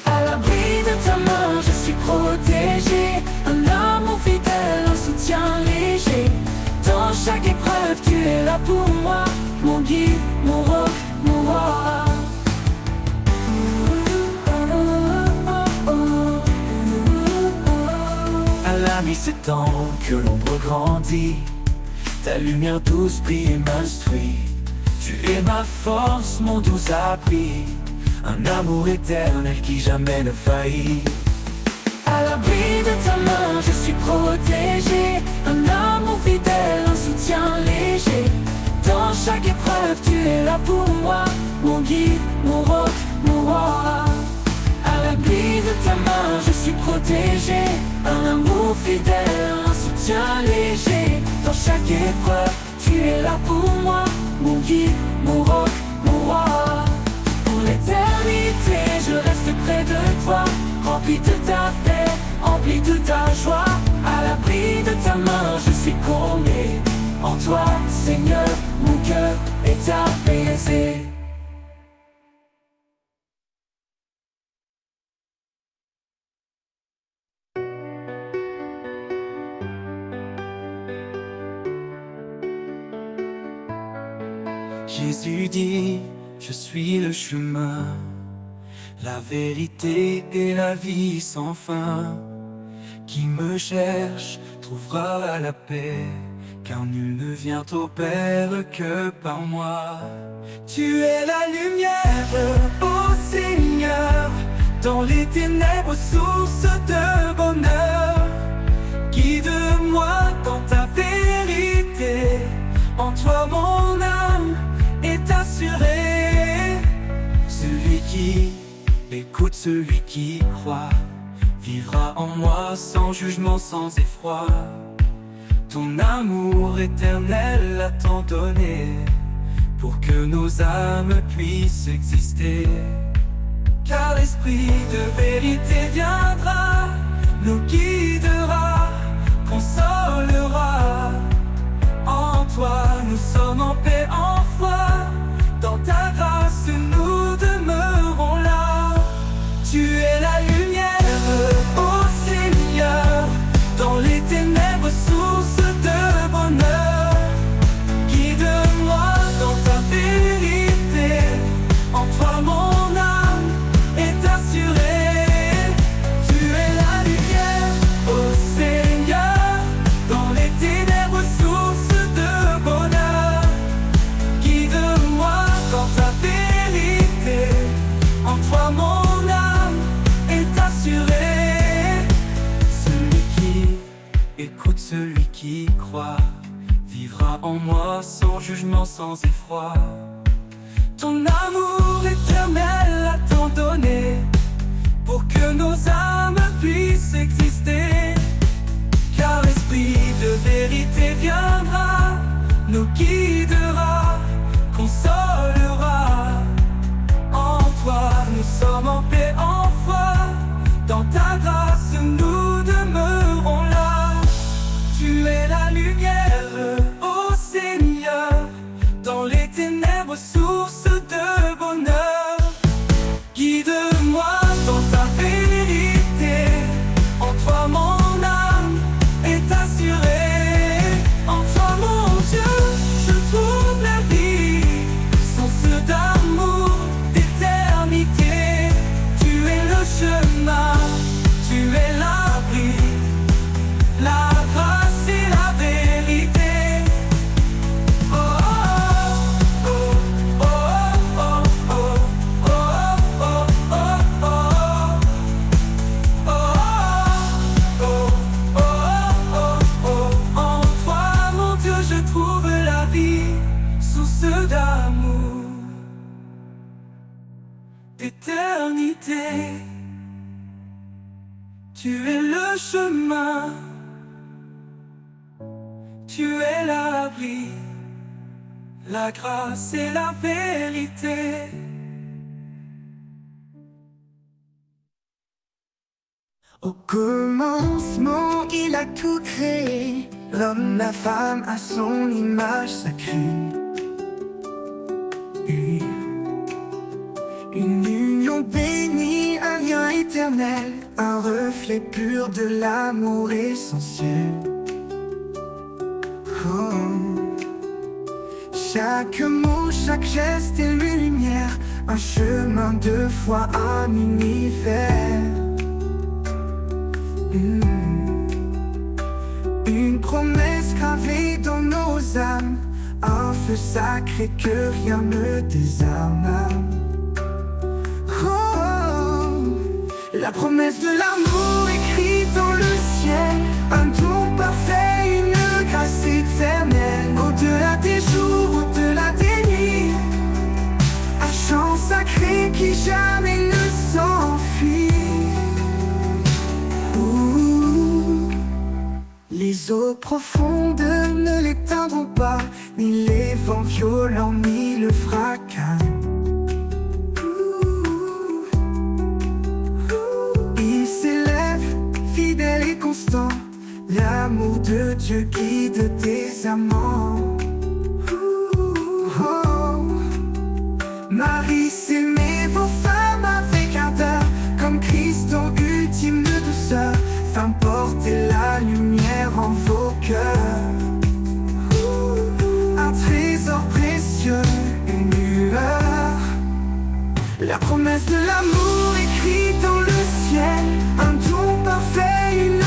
À l'abri de ta main, je suis protégé. Un amour fidèle, un soutien léger. Dans chaque épreuve, tu es là pour moi. Mon guide, mon roc, mon roi. À la nuit s'étend, que l'ombre grandit, ta lumière douce brille et m'instruit. Tu es ma force, mon doux abri, un amour éternel qui jamais ne faillit. À l'abri de ta main, je suis protégé. Un amour fidèle, un soutien léger. Dans chaque épreuve, tu es là pour moi. Mon guide, mon roc, mon roi. À l'abri de ta main, je suis protégé. Un amour fidèle, un soutien léger. Dans chaque épreuve, tu es là pour moi. Mon guide, mon roc, mon roi. Pour l'éternité, je reste près de toi. Rempli de ta paix, rempli de ta joie. À l'abri de ta main, je suis comblé. En toi, Seigneur, mon cœur est apaisé. Jésus dit, je suis le chemin, la vérité et la vie sans fin. Qui me cherche trouvera la paix, car nul ne vient au Père que par moi. Tu es la lumière, ô Seigneur, dans les ténèbres, source de bonheur. Guide-moi dans ta vérité, en toi mon âme est assurée. Celui qui écoute, celui qui croit, vivra en moi sans jugement, sans effroi. Ton amour éternel a tant donné, pour que nos âmes puissent exister. Car l'esprit de vérité viendra, nous guidera, consolera. En toi nous sommes en paix, en foi, dans ta grâce nous demeurons là. Tu es la lumière, ô Seigneur, dans les ténèbres, source de bonheur. Guide-moi dans ta vérité, en toi mon âme est assurée. Tu es la lumière, ô Seigneur, dans les ténèbres, source de bonheur. Guide-moi dans ta vérité, en toi mon âme est assurée. Celui qui écoute, celui qui croit, vivra en moi sans jugement, sans effroi. Ton amour éternel a tant donné, pour que nos âmes puissent exister. Car l'esprit de vérité viendra, nous guidera, consolera. En toi nous sommes en paix, en foi, dans ta grâce nous demeurons là. Tu es la lumière, ô Seigneur, dans les ténèbres, source de bonheur. Guide-moi dans ta vérité, en toi mon âme est assurée. En toi mon Dieu, je trouve la vie, source d'amour, d'éternité. Tu es le chemin, tu es l'abri, la grâce et la vérité. Oh, oh, oh, oh, oh, oh, oh, oh, oh, oh, oh. En toi mon Dieu je trouve la vie, source d'amour, d'éternité. Tu es le chemin, tu es l'abri, la grâce et la vérité. Au commencement, il a tout créé, l'homme, la femme à son image sacrée. Une union bénie, un lien éternel, un reflet pur de l'amour essentiel. Oh. Chaque mot, chaque geste est lumière, un chemin de foi, un univers. Une promesse gravée dans nos âmes, un feu sacré que rien ne désarme. La promesse de l'amour écrite dans le ciel, un don parfait, une grâce éternelle. Au-delà des jours, au-delà des nuits, un chant sacré qui jamais ne s'enfuit. Les eaux profondes ne l'éteindront pas, ni les vents violents, ni le fracas. Fidèle et constant, l'amour de Dieu guide tes amants. Oh. Marie, s'aimez vos femmes avec ardeur, comme Christ en ultime douceur. Femme, portez la lumière en vos cœurs. Un trésor précieux, une lueur. La promesse de l'amour écrite dans le ciel, un don parfait, une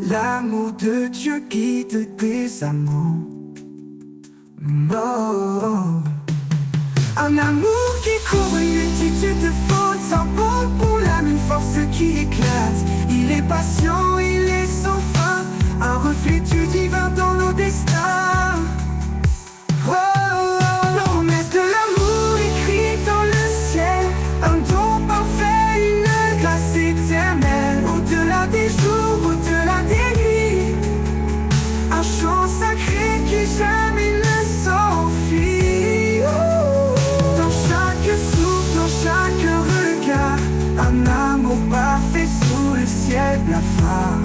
L'amour de Dieu guide des amants. Oh. Un amour qui couvre une multitude de fautes, sans bon pour l'âme, une force qui éclate. Il est patient, il est sans fin, un reflet du divin dans nos destins. Oh, la promesse de l'amour écrite dans le ciel, un don parfait, une grâce éternelle. Au-delà des jours, au-delà des nuits, un chant sacré qui jamais ne s'enfuit. Dans chaque souffle, dans chaque regard, un amour parfait sous le ciel blafard.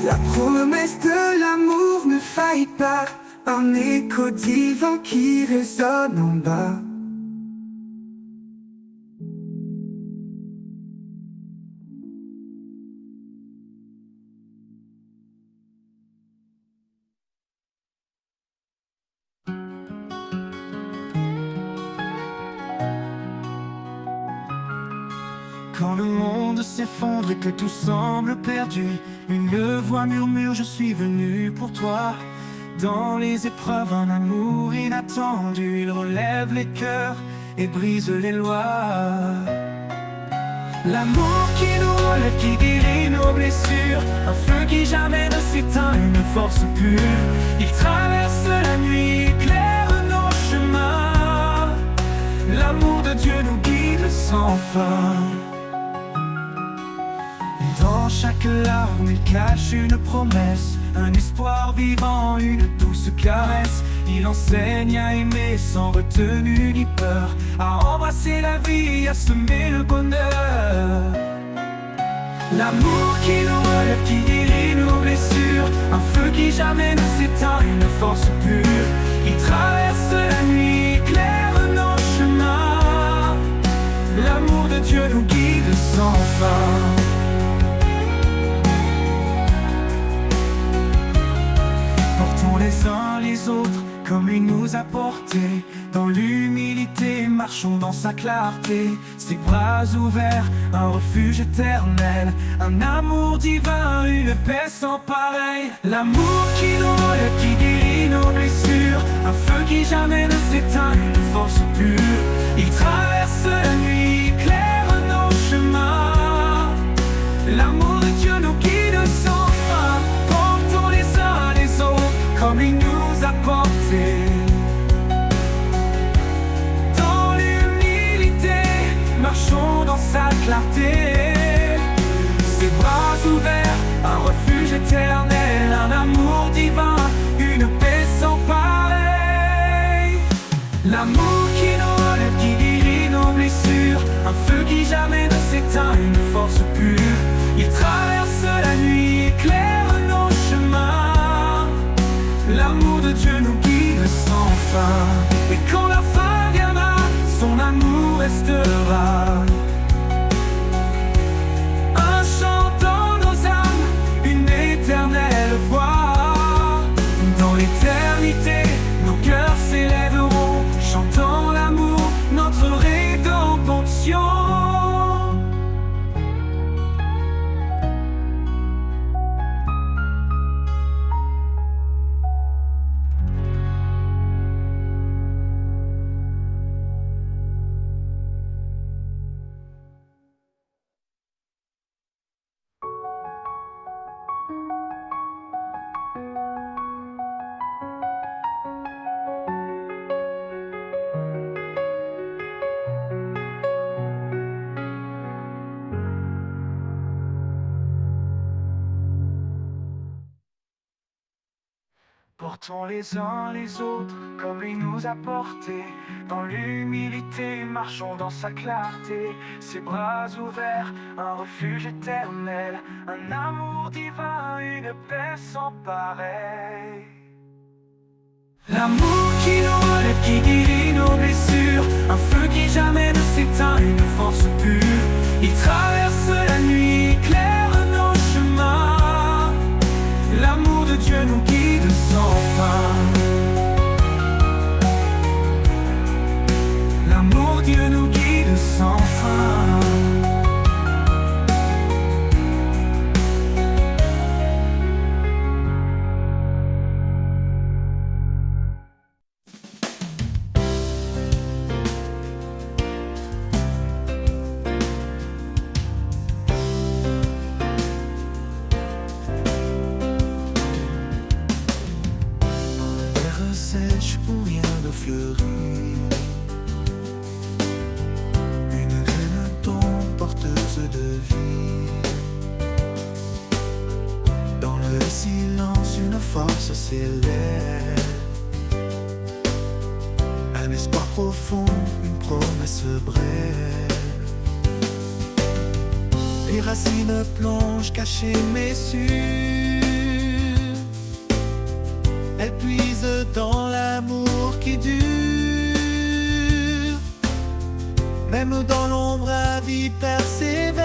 La promesse de l'amour ne faillit pas, un écho divin qui résonne en bas. Quand le monde s'effondre et que tout semble perdu, une voix murmure: je suis venu pour toi. Dans les épreuves, un amour inattendu, il relève les cœurs et brise les lois. L'amour qui nous relève, qui guérit nos blessures, un feu qui jamais ne s'éteint, une force pure. Il traverse la nuit, éclaire nos chemins. L'amour de Dieu nous guide sans fin. Dans chaque larme, il cache une promesse, un espoir vivant, une douce caresse. Il enseigne à aimer sans retenue ni peur, à embrasser la vie, à semer le bonheur. L'amour qui nous relève, qui guérit nos blessures, un feu qui jamais ne s'éteint, une force pure. Il traverse la nuit, éclaire nos chemins. L'amour de Dieu nous guide sans fin. Portons les uns les autres comme il nous a portés. Dans l'humilité, marchons dans sa clarté. Ses bras ouverts, un refuge éternel, un amour divin, une paix sans pareil. L'amour qui nous relève, qui guérit nos blessures, un feu qui jamais ne s'éteint, une force pure. Il traverse la nuit, éclaire nos chemins. L'amour de Dieu nous guide sans fin. Portons les uns les autres comme il nous a portés. Dans l'humilité, marchons dans sa clarté. Ses bras ouverts, un refuge éternel, un amour divin, une paix sans pareil. L'amour qui nous relève, qui guérit nos blessures, un feu qui jamais ne s'éteint, une force pure. Il traverse la nuit, éclaire nos chemins. L'amour de Dieu nous guide sans fin. Et quand la fin viendra, son amour restera. Un chant dans nos âmes, une éternelle voix. Dans l'éternité, nos cœurs s'élèveront, chantant l'amour, notre rédemption. Portons les uns les autres comme il nous a portés. Dans l'humilité, marchons dans sa clarté. Ses bras ouverts, un refuge éternel, un amour divin, une paix sans pareil. L'amour qui nous relève, qui guérit nos blessures, un feu qui jamais ne s'éteint, une force pure. Il traverse la nuit, éclaire nos chemins. L'amour de Dieu nous guide sans fin. L'amour de Dieu nous guide sans fin. fleurit. Une graine tombe porteuse de vie. Dans le silence, une force s'élève. Un espoir profond, une promesse brève. Les racines plongent cachées mais sûres. Elles puisent dans l'amour qui dure. Même dans l'ombre, la vie persévère.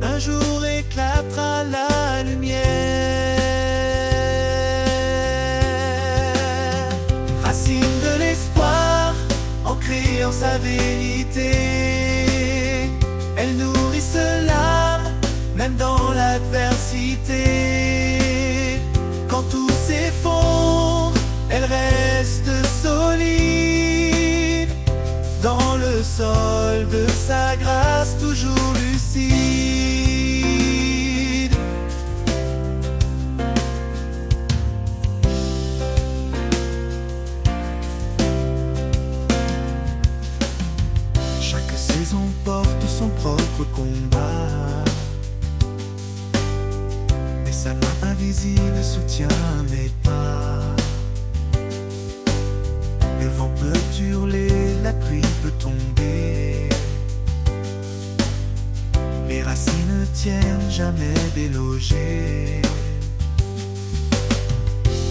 Un jour éclatera la lumière. Racine de l'espoir, ancrée en sa vérité. Elles nourrissent l'âme, même dans l'adversité. Quand tout s'effondre, elles restent solides. Dans le sol de sa grâce, toujours lucide. Chaque saison porte son propre combat, mais sa main invisible soutient mes pas. Le vent peut hurler, la pluie peut tomber. Les racines tiennent jamais délogées.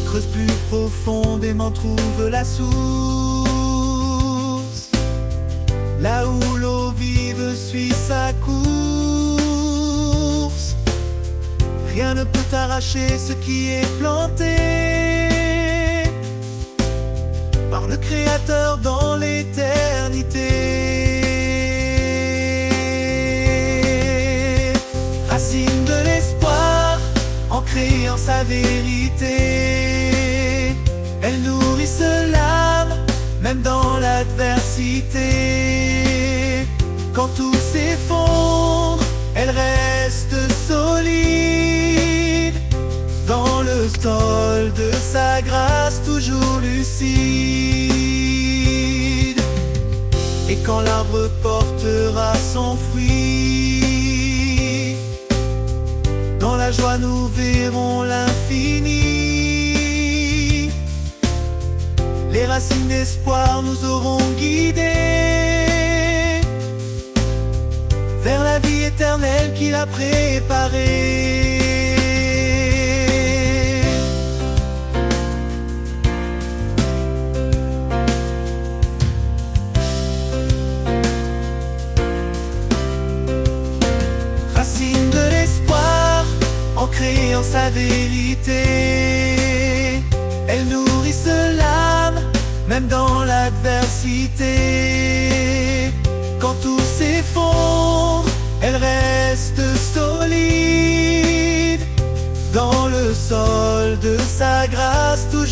Creuse plus profondément, trouve la source. Là où l'eau vive suit sa course. Rien ne peut arracher ce qui est planté par le Créateur dans l'éternité. Racine de l'espoir, ancrée en sa vérité. Elles nourrissent l'âme, même dans l'adversité. Quand tout s'effondre, elles restent solides. Dans le sol de sa grâce, toujours lucide. Et quand l'arbre portera son fruit, dans la joie nous verrons l'infini. Les racines d'espoir nous auront guidés vers la vie éternelle qu'il a préparée. Racine de l'espoir, ancrée en sa vérité. Elles nourrissent l'âme, même dans l'adversité. Quand tout s'effondre, elles restent solides. Dans le sol de sa grâce, toujours